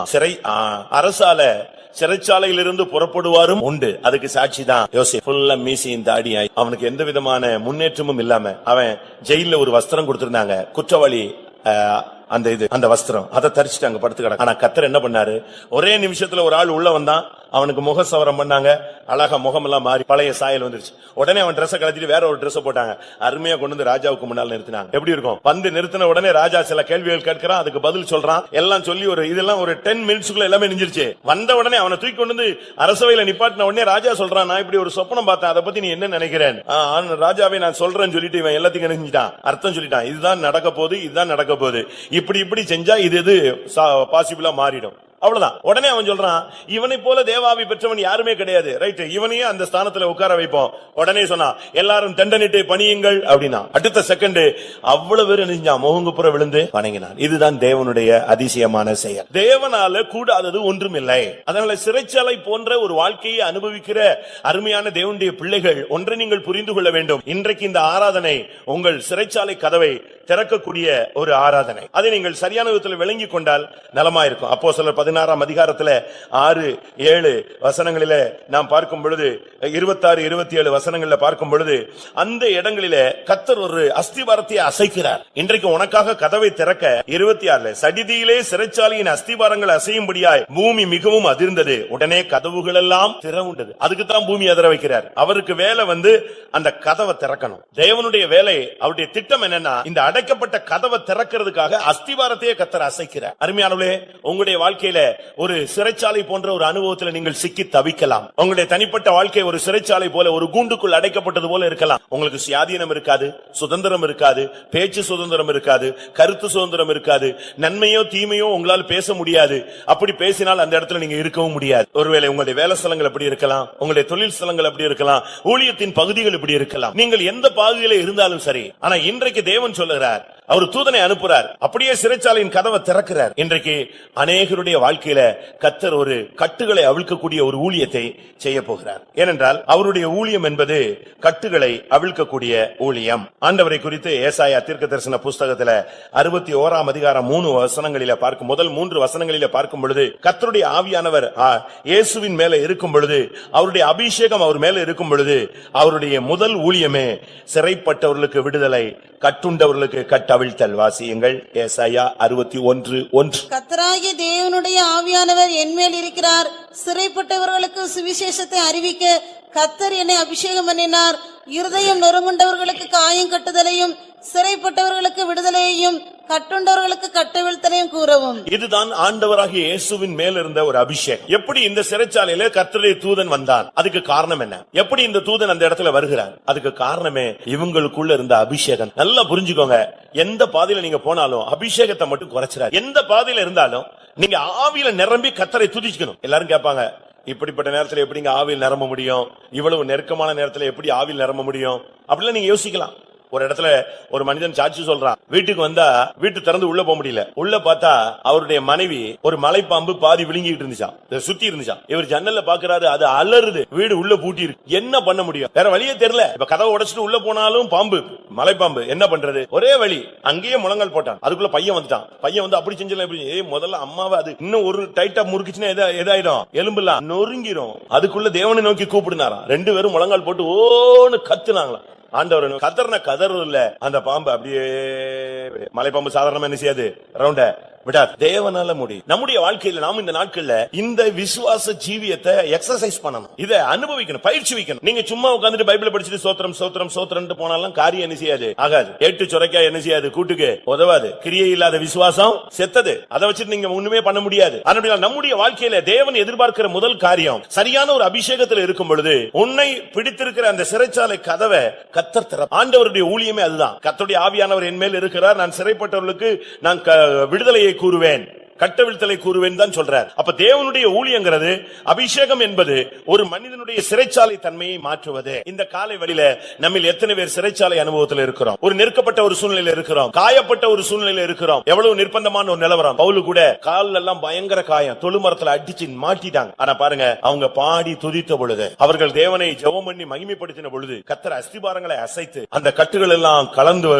அரசால சிறைச்சாலையிலிருந்து புறப்படுவாரும் உண்டு. அதுக்கு சாட்சி தான் யோசேப்பு. ஃபுல்லா மீசையும் தாடியாய், அவனுக்கு எந்த விதமான முன்னேற்றமும் இல்லாம அவன் ஜெயில ஒரு வஸ்திரம் கொடுத்திருந்தாங்க, குற்றவாளி அந்த வஸ்திரம், அதை தரிச்சுட்டு அங்க படுத்து கிடக்கு. ஆனா கர்த்தர் என்ன பண்ணாரு, ஒரே நிமிஷத்துல ஒரு ஆள் உள்ள வந்தான், அவனுக்கு முகசவரம் பண்ணாங்க, அழகா முகமெல்லாம் மாறி பழைய சாயல் வந்துருச்சு. உடனே அவன் ட்ரெஸ் கழட்டிட்டு வேற ஒரு ட்ரெஸ் போட்டாங்க, அருமையா கொண்டு வந்து ராஜாவுக்கு முன்னால் நிறுத்தினாங்க. எப்படி இருக்கும்? வந்து நிறுத்தின உடனே ராஜா சில கேள்விகள் கேட்கிறான், அதுக்கு பதில் சொல்றான். எல்லாம் சொல்லி இதெல்லாம் ஒரு 10 மினிட்ஸ்க்குள்ள எல்லாமே நிஞ்சிருச்சு. வந்த உடனே அவனை தூக்கி கொண்டு வந்து அரசவையில நிப்பாட்டின உடனே ராஜா சொல்றான், நான் இப்படி ஒரு சொப்பனம் பார்த்தேன், அதை பத்தி நீ என்ன நினைக்கிறேன்? ராஜாவை நான் சொல்றேன்னு சொல்லிட்டு இவன் எல்லாத்தையும் நினைஞ்சிட்டான், அர்த்தம் சொல்லிட்டான். இதுதான் நடக்க போகுது, இதுதான் நடக்க போகுது, இப்படி செஞ்சா இது பாசிபிளா மாறிடும். அவ்வளவுதான். உடனே அவன் சொல்றான், இவனை போல தேவாவி பெற்றவன் யாருமே கிடையாது. ரைட், இவனையே அந்த ஸ்தானத்துல உட்கார வைப்போம். உடனே சொன்னா, எல்லாரும் தண்டனிட்டு பணியுங்கள் அப்படின்னா. அடுத்த செகண்ட் அவ்வளவு பேர் நினைஞ்சான், முகங்குப்புற விழுந்து வணங்கினான். இதுதான் தேவனுடைய அதிசயமான செயல். தேவனால கூடாதது ஒன்றும் இல்லை. அதனால சிறைச்சாலை போன்ற ஒரு வாழ்க்கையை அனுபவிக்கிற அருமையான தேவனுடைய பிள்ளைகள், ஒன்றை நீங்கள் புரிந்து கொள்ள வேண்டும். இன்றைக்கு இந்த ஆராதனை உங்கள் சிறைச்சாலை கதவை திறக்கக்கூடிய ஒரு ஆராதனை. அதை நீங்கள் சரியான விதத்தில் விளங்கி கொண்டால் நலமா இருக்கும். அப்போஸ்தலர் 16ஆம் அதிகாரத்துல 6-7 வசனங்களிலே நாம் பார்க்கும் பொழுது, 26-27 வசனங்களில் பார்க்கும் பொழுது, அந்த இடங்களிலே கர்த்தர் ஒரு அஸ்திபாரத்தை அசைக்கிறார். இன்றைக்கு உனக்காக கதவை திறக்க 26 சடிதியிலே சிறைச்சாலையின் அஸ்திபாரங்கள் அசையும்படியாய் பூமி மிகவும் அதிர்ந்தது, உடனே கதவுகள் எல்லாம் திறவுண்டது. அதுக்கு தான் பூமி அதிர வைக்கிறார். அவருக்கு வேலை அந்த கதவை திறக்கணும். தேவனுடைய வேலை, அவருடைய திட்டம் என்னன்னா, இந்த அடைக்கப்பட்ட கதவை திறக்கிறதுக்காக அஸ்திபாரத்தையே கர்த்தர் அசைக்கிறார். அருமையானவர்களே, உங்களுடைய வாழ்க்கையில ஒரு சிறைச்சாலை போன்ற ஒரு அனுபவத்தில் நீங்கள் சிக்கி தவிக்கலாம். உங்களுடைய தனிப்பட்ட வாழ்க்கை ஒரு சிறைச்சாலை போல, ஒரு கூண்டுக்குள் அடைக்கப்பட்டது போல இருக்கலாம். உங்களுக்கு சுயாதீனம் இருக்காது, சுதந்திரம் இருக்காது, பேச்சு சுதந்திரம் இருக்காது, கருத்து சுதந்திரம் இருக்காது, நன்மையோ தீமையோ உங்களால் பேச முடியாது. அப்படி பேசினால் அந்த இடத்துல நீங்க இருக்கவும் முடியாது. ஒருவேளை உங்களுடைய வேலை ஸ்தலங்கள் அப்படி இருக்கலாம், உங்களுடைய தொழில் ஸ்தலங்கள் அப்படி இருக்கலாம், ஊழியத்தின் பகுதிகள் இப்படி இருக்கலாம். நீங்கள் எந்த பாகுதியில இருந்தாலும் சரி. ஆனா இன்றைக்கு தேவன் சொல்லுகிறார், அவர் தூதனை அனுப்புறார், அப்படியே சிறைச்சாலையின் கதவை திறக்கிறார். இன்றைக்கு அநேகருடைய வாழ்க்கையில கர்த்தர் ஒரு கட்டுகளை அவிழ்க்கக்கூடிய ஒரு ஊழியத்தை செய்ய போகிறார். ஏனென்றால் அவருடைய ஊழியம் என்பது கட்டுகளை அவிழ்க்கக்கூடிய ஊழியம். ஆண்டவரை குறித்து ஏசாயா தீர்க்கதரிசன புஸ்தகத்துல 61ஆம் அதிகாரம் 3 வசனங்களில பார்க்கும், முதல் 3 வசனங்களில பார்க்கும் பொழுது, கர்த்தருடைய ஆவியானவர் இயேசுவின் மேல இருக்கும் பொழுது, அவருடைய அபிஷேகம் அவர் மேல இருக்கும் பொழுது, அவருடைய முதல் ஊழியமே சிறைப்பட்டவர்களுக்கு விடுதலை, கட்டுண்டவர்களுக்கு கட்டவிழ்த்தல். வாசியுங்கள் ஏசாயா 61:1. கர்த்தராகிய தேவனுடைய ஆவியானவர் என்மேல் இருக்கிறார், சிறைப்பட்டவர்களுக்கு சுவிசேஷத்தை அறிவிக்க கர்த்தர் என்னை அபிஷேகம் பண்ணினார், இருதயம் நொறுங்குண்டவர்களுக்கு காயம் கட்டுதலையும், சிறைப்பட்டவர்களுக்கு விடுதலையையும், கட்டுண்டவர்களுக்கு கட்டவிழ்த்தலையும் கூறவும். இதுதான் ஆண்டவராகிய இயேசுவின் மேல் இருந்த ஒரு அபிஷேகம். எப்படி இந்த சிறைச்சாலையில கர்த்தருடைய தூதன் வந்தான்? அதுக்கு காரணம் என்ன? எப்படி இந்த தூதன் அந்த இடத்துல வருகிறார்? அதுக்கு காரணமே இவங்களுக்குள்ள இருந்த அபிஷேகம். நல்லா புரிஞ்சுக்கோங்க, எந்த பாதையில நீங்க போனாலும் அபிஷேகத்தை மட்டும் குறைச்சிடாது. எந்த பாதையில இருந்தாலும் நீங்க ஆவியில நிரம்பி கர்த்தரை துதிக்கணும். எல்லாரும் கேட்பாங்க, இப்படிப்பட்ட நேரத்துல எப்படிங்க ஆவியில் நிரம்ப முடியும்? இவ்வளவு நெருக்கமான நேரத்துல எப்படி ஆவியில் நிரம்ப முடியும்? அப்படிலாம் நீங்க யோசிக்கலாம். ஒரு இடத்துல ஒரு மனிதன் சாட்சி சொல்றான், வீட்டுக்கு வந்தா வீட்டு திறந்து உள்ள போக முடியல. உள்ள பார்த்தா அவருடைய மனைவி ஒரு மலைப்பாம்பு பாதி விழுங்கிட்டு இருந்துச்சாம், சுத்தி இருந்துச்சாம். இவர் ஜன்னல்ல பாக்குறாரு, அது அலறுது, வீடு உள்ள பூட்டி இருக்கு. என்ன பண்ண முடியும்? வேற வழியே தெரியல. இப்ப கதவை உடைச்சிட்டு உள்ள போனாலும் பாம்பு, மலைப்பாம்பு. என்ன பண்றது? ஒரே வழி, அங்கேயே முழங்கால் போட்டான். அதுக்குள்ள பையன் வந்துட்டான். பையன் வந்து அப்படி செஞ்சல, முதல்ல அம்மாவை அது இன்னும் ஒரு டைட்டா முறுக்குச்சுன்னா எதாயிடும், எலும்புலாம் நொறுங்கிரும். அதுக்குள்ள தேவனை நோக்கி கூப்பிடுனாராம். 2 பேரும் முழங்கால் போட்டு ஓன்னு கத்துனாங்களாம். ஆண்டவர் கதர்ன கதறு இல்ல, அந்த பாம்பு அப்படியே, மலைப்பாம்பு சாதாரணமா என்ன செய்யாது, ரவுண்ட விடாது. தேவனால முடியும். நம்முடைய வாழ்க்கையில நாம் இந்த நாட்கள்ல இந்த விசுவாச ஜீவியத்தை எக்ஸசைஸ் பண்ணணும், இதை அனுபவிக்கணும், பயிற்சி வைக்கணும். நீங்க சும்மா உட்கார்ந்துட்டு பைபிளை படிச்சுட்டு சோத்திரம் சோத்திரம் சோத்திரம் போனாலும் காரியம் என்ன செய்யாது, ஆகாது. 8 சுரைக்காய் என்ன செய்யாது, கூட்டுக்கு உதவாது. கிரியை இல்லாத விசுவாசம் செத்தது. அதை வச்சுட்டு நீங்க ஒண்ணுமே பண்ண முடியாது. அதனால நம்முடைய வாழ்க்கையில தேவன் எதிர்பார்க்கிற முதல் காரியம், சரியான ஒரு அபிஷேகத்தில் இருக்கும் பொழுது உன்னை பிடித்திருக்கிற அந்த சிறைச்சாலை கதவை கர்த்தர் திற. ஆண்டவருடைய ஊழியமே அதுதான். கர்த்தருடைய ஆவியானவர் என் மேல் இருக்கிறார், நான் சிறைப்பட்டவர்களுக்கு நான் விடுதலையை கூறுவேன், கட்டவிழ்த்தலை கூறுவேன் தான் சொல்றார். அப்ப தேவனுடைய ஊழியங்கிறது, அபிஷேகம் என்பது ஒரு மனிதனுடைய சிறைச்சாலை தன்மையை மாற்றுவது. இந்த காலை வழியில நம்மில் எத்தனை பேர் சிறைச்சாலை அனுபவத்தில் இருக்கிறோம்? ஒரு நெருக்கப்பட்ட ஒரு சூழ்நிலையில இருக்கிறோம், காயப்பட்ட ஒரு சூழ்நிலையில இருக்கிறோம். எவ்வளவு நிர்பந்தமான ஒரு நிலவரம். பவுல் கூட கால்ல எல்லாம் பயங்கர காயம், தொழுமரத்துல அடிச்சு மாட்டிட்டாங்க. ஆனா பாருங்க, அவங்க பாடி துதித்த பொழுது, அவர்கள் தேவனை ஜெபம் பண்ணி மகிமைப்படுத்தின பொழுது கர்த்தர் அஸ்திபாரங்களை அசைத்து அந்த கட்டுகள் எல்லாம் கலந்து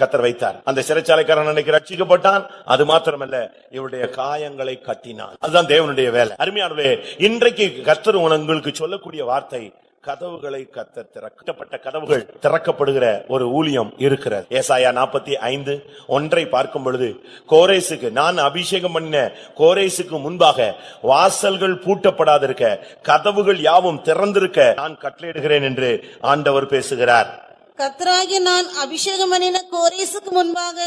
கர்த்தர் வைத்தார். அந்த சிறைச்சாலைக்காரன் அன்னைக்கு ரட்சிக்கப்பட்டான். அது மாத்திரமல்ல, இவருடைய காயங்களை கட்டினான். அதுதான் தேவனுடைய வேலை. அருமையானவர்களே, இன்றைக்கு கர்த்தர் உங்களுக்கு சொல்லக்கூடிய வார்த்தை, கதவுகளை கர்த்தர் திறக்கப்பட்ட கதவுகள் திறக்கப்படுகிற ஒரு ஊழியம் இருக்கிறது. ஏசாயா 45:1 பார்க்கும் பொழுது, கோரேசுக்கு, நான் அபிஷேகம் பண்ணின கோரேசுக்கு முன்பாக வாசல்கள் பூட்டப்படாதிருக்க, கதவுகள் யாவும் திறந்திருக்க நான் கட்டளையிடுகிறேன் என்று ஆண்டவர் பேசுகிறார். கர்த்தராகிய நான் அபிஷேகம் பண்ணின கோரேசுக்கு முன்பாக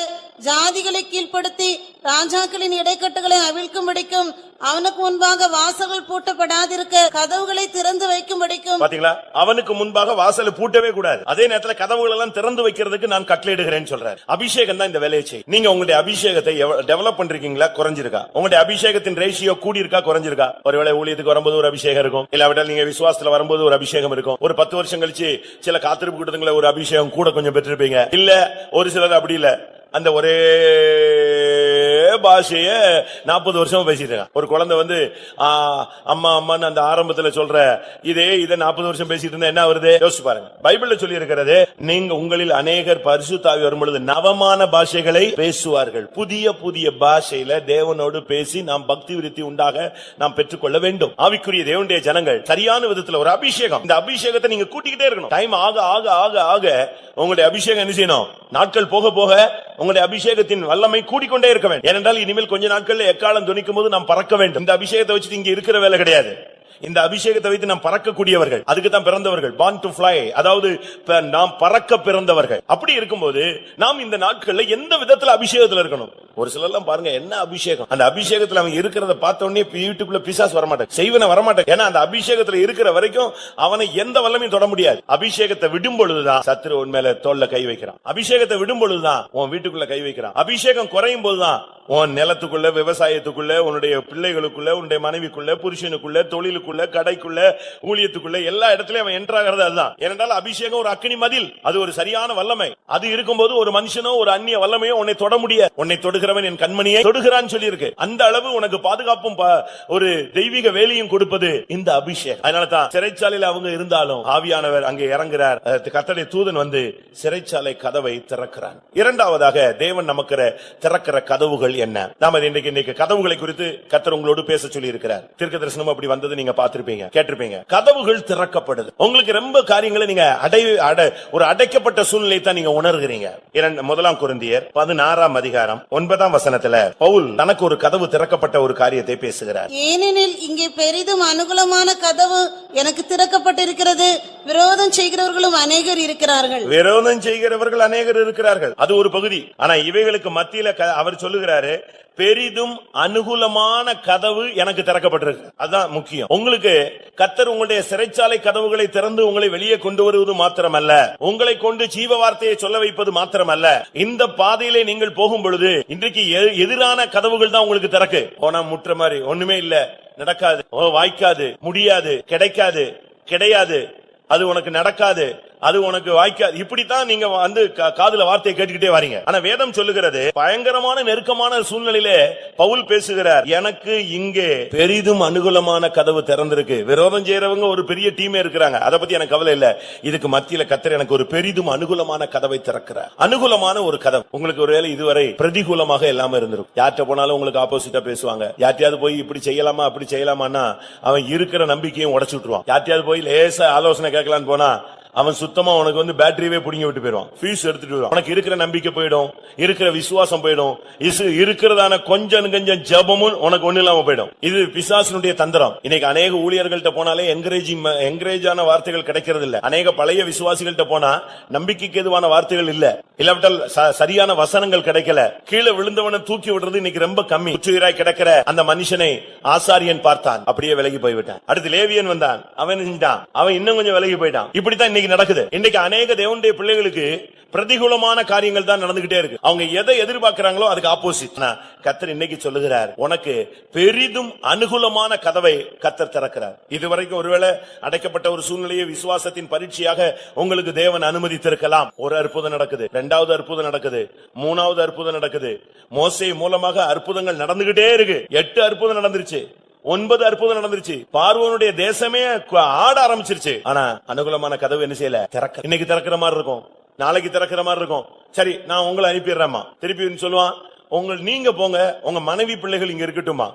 ஜாதிகளை கீழ்ப்படுத்தி ராஜாக்களின் இடைக்கட்டுகளை அவிழ்க்கும்படிக்கும், அவனுக்கு முன்பாக வாசல்கள் பூட்டப்படாதிருக்க கதவுகளை திறந்து வைக்கும்படிக்கும். பாத்தீங்களா, அவனுக்கு முன்பாக வாசலை பூட்டவே கூடாது, அதே நேரத்தில் கதவுகள் எல்லாம் திறந்து வைக்கிறதுக்கு நான் கட்டளையிடுகிறேன் சொல்றார். அபிஷேகம் தான் இந்த வேலையை செய்யும். நீங்க உங்களுடைய அபிஷேகத்தை டெவலப் பண்றீங்களா, குறைஞ்சிருக்கா? உங்களுடைய அபிஷேகத்தின் ரேஷியோ கூடி இருக்கா, குறைஞ்சிருக்கா? ஒருவேளை ஊழியத்துக்கு வரும்போது ஒரு அபிஷேகம் இருக்கும், இல்லாவிட்டால் நீங்க விசுவாசத்துல வரும்போது ஒரு அபிஷேகம் இருக்கும். ஒரு 10 வருஷம் கழிச்சு சில காத்திருப்பு கூட்டங்களை ஒரு அபிஷேகம் கூட கொஞ்சம் பெற்றிருப்பீங்க. இல்ல ஒரு சிலர் அப்படி இல்ல, அந்த ஒரே பாஷைய 40 வருஷமா பேசிட்டு இருக்கான். ஒரு குழந்தை வந்து அம்மா அம்மான்னு அந்த ஆரம்பத்துல சொல்ற இதை 40 வருஷம் பேசிட்டு இருந்தா என்ன வருது? யோசிச்சு பாருங்க. பைபிள்ல சொல்லி இருக்கிறது, நீங்க உங்களில் அநேகர் பரிசுத்த ஆவி வரும் பொழுது நவமான பாஷைகளை பேசுவார்கள். புதிய புதிய பாஷையில தேவனோடு பேசி நாம் பக்தி விருத்தி உண்டாக நாம் பெற்றுக்கொள்ள வேண்டும். ஆவிக்குரிய தேவனுடைய ஜனங்கள் சரியான விதத்துல ஒரு அபிஷேகம், இந்த அபிஷேகத்தை நீங்க கூட்டிக்கிட்டே இருக்கணும். டைம் ஆக ஆக ஆக ஆக உங்களுடைய அபிஷேகம் என்ன செய்யணும்? நாட்கள் போக போக உங்களுடைய அபிஷேகத்தின் வல்லமை கூடிக்கொண்டே இருக்க வேண்டும். ஏனென்றால் இனிமேல் கொஞ்ச நாட்கள்ல எக்காலம் துணிக்கும் போது நாம் பறக்க வேண்டும். இந்த அபிஷேகத்தை வச்சுட்டு இங்க இருக்கிற வேலை கிடையாது. இந்த அபிஷேகத்தை வைத்து நாம் பறக்கக்கூடியவர்கள், அதுக்கு தான் பிறந்தவர்கள், born to fly, அதாவது நாம் பறக்க பிறந்தவர்கள். அப்படி இருக்கும்போது நாம் இந்த நாட்கள்ல எந்த விதத்துல அபிஷேகத்துல இருக்கணும்? ஒரு சிலர்லாம் பாருங்க, என்ன அபிஷேகம், அந்த அபிஷேகத்துல அவங்க இருக்கிறத பார்த்த உடனே வீட்டுக்குள்ள பிசாசு வரமாட்டாங்க, செய்வன வரமாட்டாங்க. ஏன்னா அந்த அபிஷேகத்துல இருக்கிற வரைக்கும் அவனை எந்த வல்லமையும் தொட முடியாது. அபிஷேகத்தை விடும் பொழுதுதான் சத்துரு உன் மேல தோல்ல கை வைக்கிறான். அபிஷேகத்தை விடும் பொழுதுதான் உன் வீட்டுக்குள்ள கை வைக்கிறான். அபிஷேகம் குறையும் போதுதான் உன் நிலத்துக்குள்ள, விவசாயத்துக்குள்ள, உன்னுடைய பிள்ளைகளுக்குள்ள, உன்னுடைய மனைவிக்குள்ள, புருஷனுக்குள்ள, தொழிலுக்குள்ள, கடைக்குள்ள, ஊழியத்துக்குள்ள, எல்லா இடத்துலயும் அவன் என்ட்ராகிறது. அதுதான். ஏனென்றால் அபிஷேகம் ஒரு அக்கினி மதில், அது ஒரு சரியான வல்லமை. அது இருக்கும்போது ஒரு மனுஷனோ ஒரு அந்நிய வல்லமையோ உன்னை தொட முடியாது. உன்னை தொடுகிறவன் என் கண்மணியை தொடுகிறான்னு சொல்லி இருக்கு. அந்த அளவு உனக்கு பாதுகாப்பும் ஒரு தெய்வீக வேலையும் கொடுப்பது இந்த அபிஷேகம். அதனாலதான் சிறைச்சாலையில் அவங்க இருந்தாலும் ஆவியானவர் அங்கே இறங்குறார். கர்த்தருடைய தூதன் வந்து சிறைச்சாலை கதவை திறக்கிறான். இரண்டாவதாக தேவன் நமக்கு திறக்கிற கதவுகள் என்ன? நாம இன்னைக்கு கதவுகளை குறித்து கர்த்தர் உங்களோடு பேச சொல்லி இருக்கிறார். தீர்க்கதரிசனம் அப்படி வந்தது நீங்க பார்த்திருப்பீங்க, கேட்டிருப்பீங்க. கதவுகள் திறக்கப்படுது. உங்களுக்கு ரொம்ப காரியங்களை நீங்க ஒரு அடைக்கப்பட்ட சூழ்நிலை தான் நீங்க உணர்கிறீங்க. 1 கொரிந்தியர் 16:9 பவுல் தனக்கு ஒரு கதவு திறக்கப்பட்ட ஒரு காரியத்தை பேசுகிறார். ஏனெனில் இங்கே பெரிதும் அனுகூலமான கதவு எனக்கு திறக்கப்பட்டிருக்கிறது, விரோதம் செய்கிறவர்களும் அநேகர் இருக்கிறார்கள். விரோதம் செய்கிறவர்கள் அநேகர் இருக்கிறார்கள், அது ஒரு பகுதி. ஆனா இவைகளுக்கு மத்தியில அவர் சொல்லுகிறாரு, பெரிதும் அனுகூலமான கதவு எனக்கு திறக்கப்பட்டிருக்கு. அதுதான் முக்கியம். உங்களுக்கு கர்த்தர் உங்களுடைய சிறைச்சாலை கதவுகளை திறந்து உங்களை வெளியே கொண்டு வருவது மாத்திரமல்ல, உங்களை கொண்டு ஜீவ வார்த்தையை சொல்ல வைப்பது மாத்திரமல்ல, இந்த பாதையிலே நீங்கள் போகும் பொழுது இன்றைக்கு எதிரான கதவுகள் தான் உங்களுக்கு திறக்கு. போனா முற்ற மாதிரி ஒண்ணுமே இல்ல, நடக்காது, வாய்க்காது, முடியாது, கிடைக்காது, கிடையாது, அது உனக்கு நடக்காது, அது உனக்கு வாய்க்காது. இப்படித்தான் நீங்க வந்து காதுல வார்த்தையை கேட்டுக்கிட்டே வரீங்க. ஆனா வேதம் சொல்லுகிறது பயங்கரமான நெருக்கமான சூழ்நிலையிலே பவுல் பேசுகிறார், எனக்கு இங்கே பெரிதும் அனுகூலமான கதவு திறந்திருக்கு. விரோதம் செய்யறவங்க ஒரு பெரிய டீமே இருக்கிறாங்க, அதை பத்தி எனக்கு கவலை இல்ல. இதுக்கு மத்தியில கர்த்தர் எனக்கு ஒரு பெரிதும் அனுகூலமான கதவை திறக்கிறார். அனுகூலமான ஒரு கதவு. உங்களுக்கு ஒருவேளை இதுவரை பிரதிகூலமாக இல்லாம இருந்திருக்கும். யார்கிட்ட போனாலும் உங்களுக்கு ஆப்போசிட்டா பேசுவாங்க. யார்ட்டையாவது போய் இப்படி செய்யலாமா அப்படி செய்யலாமான்னா அவன் இருக்கிற நம்பிக்கையும் உடைச்சு விட்டுருவான். யார்ட்டையாவது போய் லேசா ஆலோசனை கேட்கலான்னு போனா அவன் சுத்தமா உனக்கு வந்து பேட்டரியே புடிங்கி விட்டு போயிடுவான், ஃபீஸ் எடுத்துட்டு போயிடுவான். உனக்கு இருக்கிற நம்பிக்கை போயிடும், இருக்கிற விசுவாசம் போயிடும், இருக்கிறதான கொஞ்சம் ஜெபமும் உனக்கு ஒண்ணு இல்லாம போயிடும். இது பிசாசினுடைய தந்திரம். இன்னைக்கு அநேக ஊழியர்கள்ட்ட போனாலே என்கரேஜான வார்த்தைகள் கிடைக்கிறது இல்ல. அநேக பழைய விசுவாசிகள்ட்ட போனா நம்பிக்கைக்கு எதுவான வார்த்தைகள் இல்ல, இல்லாவிட்டால் சரியான வசனங்கள் கிடைக்கல. கீழே விழுந்தவனை தூக்கி விடுறது இன்னைக்கு ரொம்ப கம்மி. உச்சுயிராய் கிடக்கிற அந்த மனுஷனை ஆசாரியன் பார்த்தான், அப்படியே விலகி போய்விட்டான். அடுத்து லேவியன் வந்தான், அவன் இன்னும் கொஞ்சம் விலகி போயிட்டான். இப்படித்தான் நடக்குது. இன்னைக்கு அநேக தேவனுடைய பிள்ளைகளுக்கு பிரதிகூலமான காரியங்கள் தான் நடந்துகிட்டே இருக்கு. அவங்க எதை எதிர்பார்க்கிறாங்களோ அதுக்கு ஆப்போசிட். கர்த்தர் இன்னைக்கு சொல்லுகிறார், உனக்கு பெரிதும் அனுகூலமான கதவை கர்த்தர் திறக்கிறார். இதுவரைக்கும் ஒருவேளை அடைக்கப்பட்ட ஒரு சூழ்நிலையை விசுவாசத்தின் பரீட்சையாக உங்களுக்கு தேவன் அனுமதித்திருக்கலாம். ஒரு அற்புதம் நடக்குது, இரண்டாவது அற்புதம் நடக்குது, மூணாவது அற்புதம் நடக்குது. மோசே மூலமாக அற்புதங்கள் நடந்துகிட்டே இருக்கு. 8 அற்புதம் நடந்துருச்சு, 9 அற்புதம் நடந்துருச்சு. பார்வோனுடைய தேசமே ஆட ஆரம்பிச்சிருச்சு. ஆனா அனுகூலமான கதவு என்ன செய்யல, திறக்க. இன்னைக்கு திறக்கிற மாதிரி இருக்கும், நாளைக்கு திறக்கிற மாதிரி இருக்கும். சரி, நான் உங்களை அனுப்பிடுறேம்மா. திருப்பி சொல்லுவான், நீங்க போங்க, உங்க மனைவி பிள்ளைகள் இங்க இருக்கட்டுமா.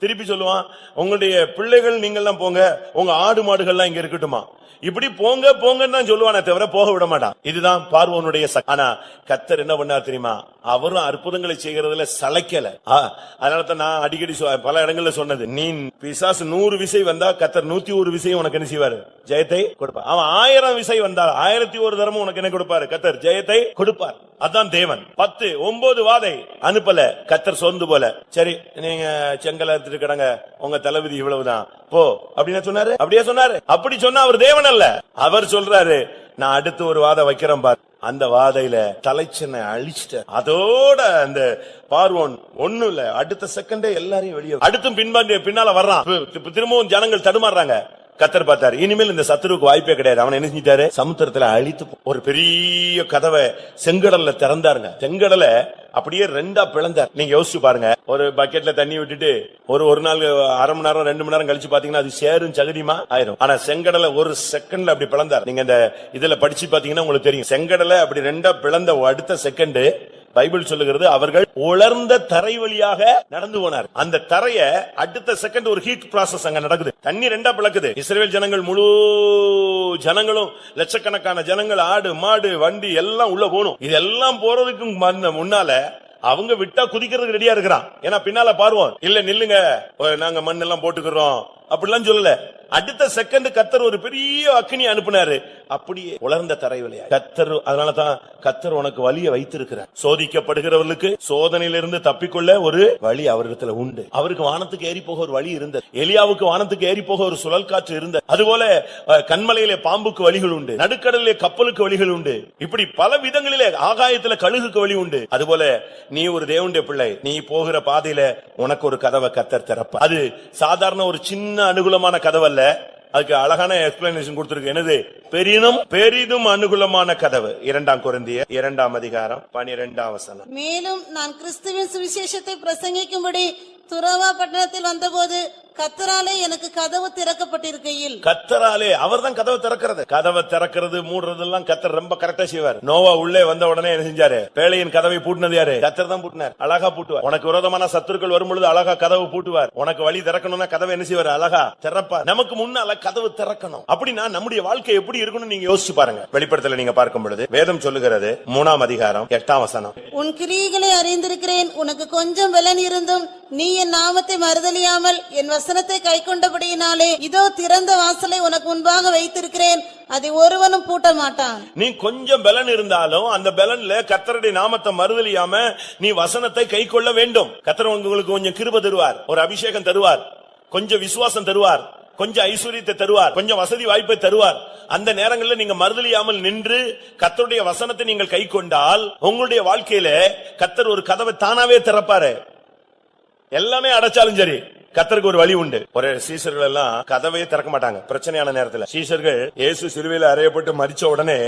திருப்பி சொல்லுவான், உங்களுடைய பிள்ளைகள் நீங்க எல்லாம் போங்க, உங்க ஆடு மாடுகள்லாம் இங்க இருக்கட்டுமா. இப்படி போங்க போங்கன்னு தான் சொல்லுவானே தவிர போக விட மாட்டான். இதுதான் பார்வோனுடைய சக்தி. ஆனா கர்த்தர் என்ன பண்ணார் தெரியுமா, அவரும் அற்புதங்களை செய்கிறதுல சளைக்கல. அதனாலதான் நான் அடிக்கடி பல இடங்கள்ல சொன்னது, நீ பிசாசு 100 விசை வந்தா கர்த்தர் 101 விசை உனக்கு என்ன செய்வாரு, ஜெயத்தை கொடுப்பார். அவன் 1000 விசை வந்தா 1001 தரமும் உனக்கு என்ன கொடுப்பாரு, கர்த்தர் ஜெயத்தை கொடுப்பார். அதான் தேவன். 10 9 வாதை அனுப்பல, கர்த்தர் சொந்து போல. சரி, நீங்க செங்கல் எடுத்துட்டு கிடங்க, உங்க தளபதி இவ்வளவுதான் போ அப்படின்னு சொன்னாரு. அப்படியே சொன்னாரு. அப்படி சொன்னா அவர் தேவன் அல்ல. அவர் சொல்றாரு, நான் அடுத்து ஒரு வாதை வைக்கிறேன் பார். அந்த வாதையில தலைச்சனை அழிச்சிட்ட. அதோட அந்த பார்வோன் ஒண்ணும் இல்ல, அடுத்த செகண்டே எல்லாரையும் வெளியே. அடுத்தும் பின்னால வர்றான். திரும்பவும் ஜனங்கள் தடுமாறுறாங்க. கர்த்தர் பார்த்தாரு, இனிமேல் இந்த சத்துருவுக்கு வாய்ப்பே கிடையாது. அவன் என்ன செஞ்சிட்டாரு, சமுத்திரத்துல அழித்து ஒரு பெரிய கதவை செங்கடல்ல திறந்தாருங்க. செங்கடலை அப்படியே 2ஆ பிளந்தார். நீங்க யோசிச்சு பாருங்க, ஒரு பக்கெட்ல தண்ணி விட்டுட்டு ஒரு நாள் அரை மணி நேரம் 2 மணி நேரம் கழிச்சு பாத்தீங்கன்னா அது சேரும் சகதியுமா ஆயிரும். ஆனா செங்கடலை ஒரு செகண்ட்ல அப்படி பிளந்தார். நீங்க இந்த இதுல படிச்சு பாத்தீங்கன்னா உங்களுக்கு தெரியும். செங்கடலை அப்படி 2ஆ பிளந்த அடுத்த செகண்ட் பைபிள் சொல்லுகிறது, அவர்கள் உலர்ந்த தரை வழியாக நடந்து போனார். அந்த தரைய அடுத்த செகண்ட் ஒரு ஹீட் ப்ராசஸ் அங்க நடக்குது. தண்ணி 2ஆ பிளக்குது. இஸ்ரவேல் ஜனங்கள் முழு ஜனங்களும் லட்சக்கணக்கான ஜனங்கள், ஆடு மாடு வண்டி எல்லாம் உள்ள போகணும். இதெல்லாம் போறதுக்கு முன்னால அவங்க விட்டா குதிக்கிறதுக்கு ரெடியா இருக்கிறான். ஏன்னா பின்னால பார்வோம், இல்ல நில்லுங்க, நாங்க மண் எல்லாம் போட்டுக்கிறோம் அப்படிலாம் சொல்லல. அடுத்த செகண்ட் கர்த்தர் ஒரு பெரிய அக்கினி அனுப்பினாரு. அப்படியே உலர்ந்த தரை வழியா கர்த்தர். அதனாலதான் கர்த்தர் உனக்கு வழியை வைத்திருக்கிறார். சோதிக்கப்படுகிறவர்களுக்கு சோதனையிலிருந்து தப்பிக்கொள்ள ஒரு வழி அவரிடத்துல உண்டு. அவருக்கு வானத்துக்கு ஏறி போக ஒரு வழி இருந்தது. எலியாவுக்கு வானத்துக்கு ஏறி போக ஒரு சுழல் காற்று இருந்தது. அதுபோல கண்மலையிலே பாம்புக்கு வழிகள் உண்டு, நடுக்கடலிலே கப்பலுக்கு வழிகள் உண்டு. இப்படி பல விதங்களிலே ஆகாயத்துல கழுகுக்கு வழி உண்டு. அதுபோல நீ ஒரு தேவனுடைய பிள்ளை, நீ போகிற பாதையில உனக்கு ஒரு கதவை கர்த்தர் திறப்பார். அது சாதாரண ஒரு சின்ன அனுகூலமான கதவு. அதுக்கு அழகான எக்ஸ்பிளனேஷன் கொடுத்திருக்கு. என்னது, பெரிதும் அனுகூலமான கதவு. 2 கொரிந்தியர் 2ஆம் அதிகாரம் 12ஆம் வசனம். மேலும் நான் கிறிஸ்துவின் சுவிசேஷத்தை பிரசங்கிக்கும்படி துரோவா பட்டணத்தில் வந்தபோது கர்த்தராலே எனக்கு கதவு திறக்கப்பட்டிருக்கையில். கர்த்தராலே, அவர்தான் கதவை திறக்கிறது. கதவை திறக்கிறது மூடுறது எல்லாம் கர்த்தர் ரொம்ப கரெக்டா செய்வார். நோவா உள்ளே வந்த உடனே என்ன செஞ்சாரு, பேழையின் கதவை பூட்டினது யாரு, கர்த்தர் தான் பூட்டினார். அழகா பூட்டுவார். உனக்கு விரோதமான சத்துருக்கள் வரும்பொழுது அழகா கதவு பூட்டுவார். உனக்கு வழி திறக்கணும்னா கதவை என்ன செய்வார், அழகா திறப்பார். நமக்கு முன்னால கதவு திறக்கணும். அப்படின்னா நம்முடைய வாழ்க்கை எப்படி இருக்கணும் நீங்க யோசிச்சு பாருங்க. வெளிப்படுத்தல நீங்க பார்க்கும் பொழுது வேதம் சொல்லுகிறது 3ஆம் அதிகாரம் 8ஆம் வசனம், உன் கிரியைகளை அறிந்திருக்கிறேன், உனக்கு கொஞ்சம் பலன் இருந்தும் நீ என் நாமத்தை மறுதலியாமல் என் வசனத்தை கை கொண்டபடியினாலே இதோ திறந்த வாசலை உனக்கு முன்பாக வைத்திருக்கிறேன், அதை ஒருவனும் பூட்ட மாட்டான். நீ கொஞ்சம் பலன் இருந்தாலும் அந்த பலன்ல கர்த்தருடைய நாமத்தை மறுதலியாம நீ வசனத்தை கை கொள்ள வேண்டும். கர்த்தர் உங்களுக்கு கொஞ்சம் கிருபை தருவார், ஒரு அபிஷேகம் தருவார், கொஞ்சம் விசுவாசம் தருவார், கொஞ்சம் ஐஸ்வர்யத்தை தருவார், கொஞ்சம் வசதி வாய்ப்பை தருவார். அந்த நேரங்களில் நீங்க மறுதலியாமல் நின்று கர்த்தருடைய வசனத்தை நீங்கள் கை கொண்டால் உங்களுடைய வாழ்க்கையில கர்த்தர் ஒரு கதவை தானாவே திறப்பாரு. எல்லாமே அடைச்சாலும் சரி, கர்த்தருக்கு ஒரு வழி உண்டு. ஒரு சீசர்கள் எல்லாம் கதவையே திறக்க மாட்டாங்க பிரச்சனையான நேரத்துல. சீசர்கள் இயேசு சிலுவையில அறையப்பட்டு மரிச்ச உடனே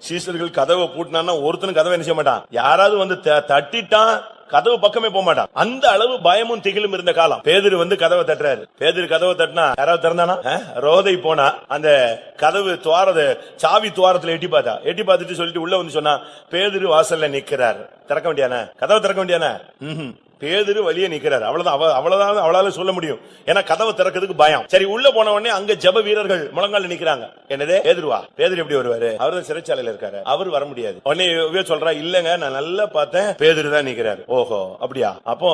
சீசர்கள் கதவை பூட்டினா ஒருத்தனும் கதவை என்ன செய்ய மாட்டான். யாராவது வந்து தட்டிட்டான் கதவு பக்கமே போக மாட்டான். அந்த அளவு பயமும் திகிலும் இருந்த காலம். பேதுரு வந்து கதவை தட்டுறாரு. பேதுரு கதவை தட்டினா யாராவது திறந்தானா? ரோதை போனா அந்த கதவு சாவி துவாரத்துல எட்டி பார்த்துட்டு சொல்லிட்டு உள்ள வந்து சொன்னா பேதுரு வாசல்ல நிக்கிறார். திறக்க வேண்டியானே, கதவை திறக்க வேண்டியானே. பேதுரு வழியே நிக்கிறார். அவ்வளவுதான் அவளால சொல்ல முடியும். ஏன்னா கதவை திறக்கிறதுக்கு பயம். சரி, உள்ள போன உடனே அங்க ஜெப வீரர்கள் முழங்கால நிக்கிறாங்க. என்னதே பேதுருவா? பேதுரு எப்படி வருவாரு? அவரு சிறைச்சாலையில இருக்காரு, அவர் வர முடியாது. உடனே சொல்றா, இல்லங்க நான் நல்லா பார்த்தேன், பேதுரு தான் நிக்கிறாரு. ஓஹோ அப்படியா? அப்போ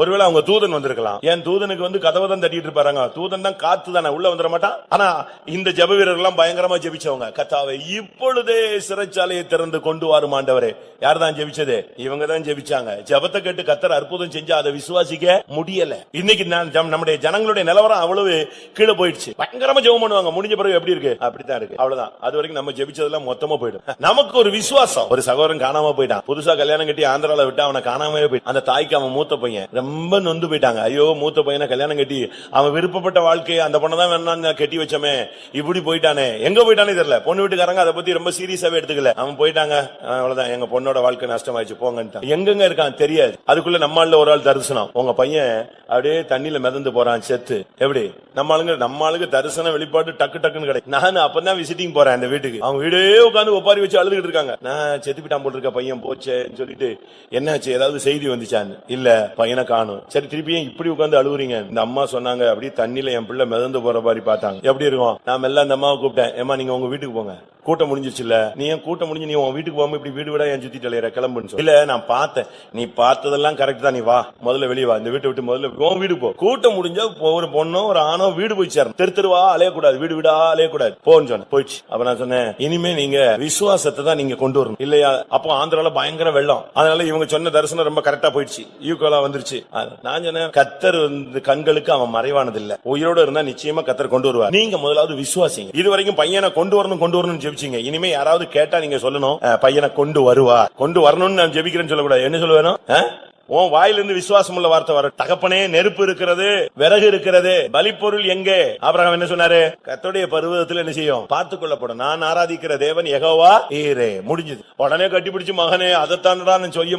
ஒருவேளை அவங்க தூதன் வந்திருக்கலாம். ஏன் தூதனுக்கு வந்து கதவை தான் தட்டிட்டு இருப்பாங்க. தூதன் தான் காத்து தானே, உள்ள வந்துட மாட்டான். ஆனா இந்த ஜெப வீரர்கள் எல்லாம் பயங்கரமா ஜெபிச்சவங்க. கர்த்தாவே இப்பொழுதே சிறைச்சாலையை திறந்து கொண்டு வரும் ஆண்டவரே. யார் தான் ஜெபிச்சது? இவங்க தான் ஜெபிச்சாங்க. ஜெபத்தை கேட்டு கர்த்தர் அற்புதம் செஞ்சா அதை விசுவாசிக்க முடியல. இன்னைக்கு நம்முடைய ஜனங்களுடைய நிலவரம் அவ்வளவு கீழே போயிடுச்சு. பயங்கரமா ஜெபம் பண்ணுவாங்க, முடிஞ்ச பிறகு எப்படி இருக்கு? அப்படித்தான் இருக்கு. அவ்வளவுதான். அது வரைக்கும் நம்ம ஜெபிச்சதெல்லாம் மொத்தமா போயிடும். நமக்கு ஒரு விசுவாசம். ஒரு சகோதரன் காணாம போயிட்டான். புதுசா கல்யாணம் கட்டி ஆந்திரால விட்டு அவனை காணாம போயிட்டான். அந்த தாய்க்கு அவன் மூத்த பையன் ரொம்ப நொந்து போயிட்டாங்க. ஐயோ, மூத்த பையனை கல்யாணம் கட்டி அவன் விருப்பப்பட்ட வாழ்க்கையை அந்த பொண்ணை தான் வேணான்னு கட்டி வச்சமே, இப்படி போயிட்டானே. எங்க போயிட்டானே தெரியல. பொண்ணு வீட்டுக்காரங்க அதை பத்தி ரொம்ப சீரியஸாவே எடுத்துக்கல. அவன் போயிட்டாங்க, அவ்வளவுதான், எங்க பொண்ணோட வாழ்க்கை நஷ்டமாயிடுச்சு போங்கன்னு. எங்கெங்க இருக்கான் தெரியாது. அதுக்குள்ள நம்மால ஒரு ஆள் தரிசனம். உங்க பையன் அப்படியே தண்ணியில மிதந்து போறான் செத்து. எப்படி? நம்ம ஆளுங்க தரிசனம் வெளிப்பாடு டக்கு டக்குன்னு கிடைக்கும். நான் அப்பதான் விசிட்டிங் போறேன் அந்த வீட்டுக்கு. அவங்க வீடே உட்காந்து ஒப்பாரி வச்சு அழுதுகிட்டு இருக்காங்க. நான் செத்துப்பிட்டான் போட்டு இருக்க பையன் போச்சேன்னு சொல்லிட்டு, என்னாச்சு ஏதாவது செய்தி வந்துச்சான்னு. இல்ல, பையனை காணும். சரி, திருப்பியும் இப்படி உட்காந்து அழுகுறீங்க? இந்த அம்மா சொன்னாங்க அப்படி தண்ணியில என் பிள்ளை மிதந்து போற மாதிரி பார்த்தாங்க. எப்படி இருக்கும்? நான் எல்லாம் அந்த அம்மாவை கூப்பிட்டேன். ஏமா நீங்க உங்க வீட்டுக்கு போங்க, கூட்டம் முடிஞ்சிருச்சுல, நீ ஏன் கூட்டம் முடிஞ்சு நீ உன் வீட்டுக்கு போகாம இப்படி வீடு விட என் சுத்திட்டு அலையிற, கிளம்புன்னு. இல்ல, நான் பார்த்தேன், நீ பார்த்ததெல்லாம் கரெக்ட் தான், நீ வா முதல்ல வெளியே வா, இந்த வீட்டை விட்டு முதல்ல உன் வீடு போ. கூட்டம் முடிஞ்சா ஒரு பொண்ணோ ஒரு ஆணோ வீடு போய் சேரணும். தெருவா அலையக்கூடாது, வீடு வீடா அலையக்கூடாது, போன்னு சொன்ன. போயிடுச்சு. அப்ப நான் சொன்னேன், இனிமே நீங்க விசுவாசத்தை தான் நீங்க கொண்டு வரணும். இல்லையா? அப்போ ஆந்திரால பயங்கர வெள்ளம். அதனால இவங்க சொன்ன தரிசனம் ரொம்ப கரெக்டா போயிடுச்சு, ஈக்குவலா வந்துருச்சு. நான் சொன்னேன், கர்த்தர் கண்களுக்கு அவன் மறைவானது இல்ல. உயிரோட இருந்தா நிச்சயமா கர்த்தர் கொண்டு வருவார். நீங்க முதலாவது விசுவாசிங்க. இது வரைக்கும் பையனை கொண்டு வரணும் ஜெபிச்சீங்க. இனிமே யாராவது கேட்டா நீங்க சொல்லணும், பையனை கொண்டு வருவார். கொண்டு வரணும்னு நான் ஜெபிக்கிறேன்னு சொல்லக்கூடாது. என்ன சொல்லுவேன்? உன் வாயிலிருந்து விசுவாசம் உள்ள வார்த்தை வர. தகப்பனே, நெருப்பு இருக்கிறது, விறகு இருக்கிறது, பலிப்பொருள் எங்கே? ஆபிரகாம் என்ன சொன்னாரு? கர்த்தருடைய பர்வதத்தில் என்ன செய்யும்? பார்த்துக் கொள்ளப்படும். நான் ஆராதிக்கிற தேவன் யெகோவா ஈரே. முடிஞ்சது. உடனே கட்டிப்பிடிச்சு, மகனே அதைத்தான்டா சொல்ல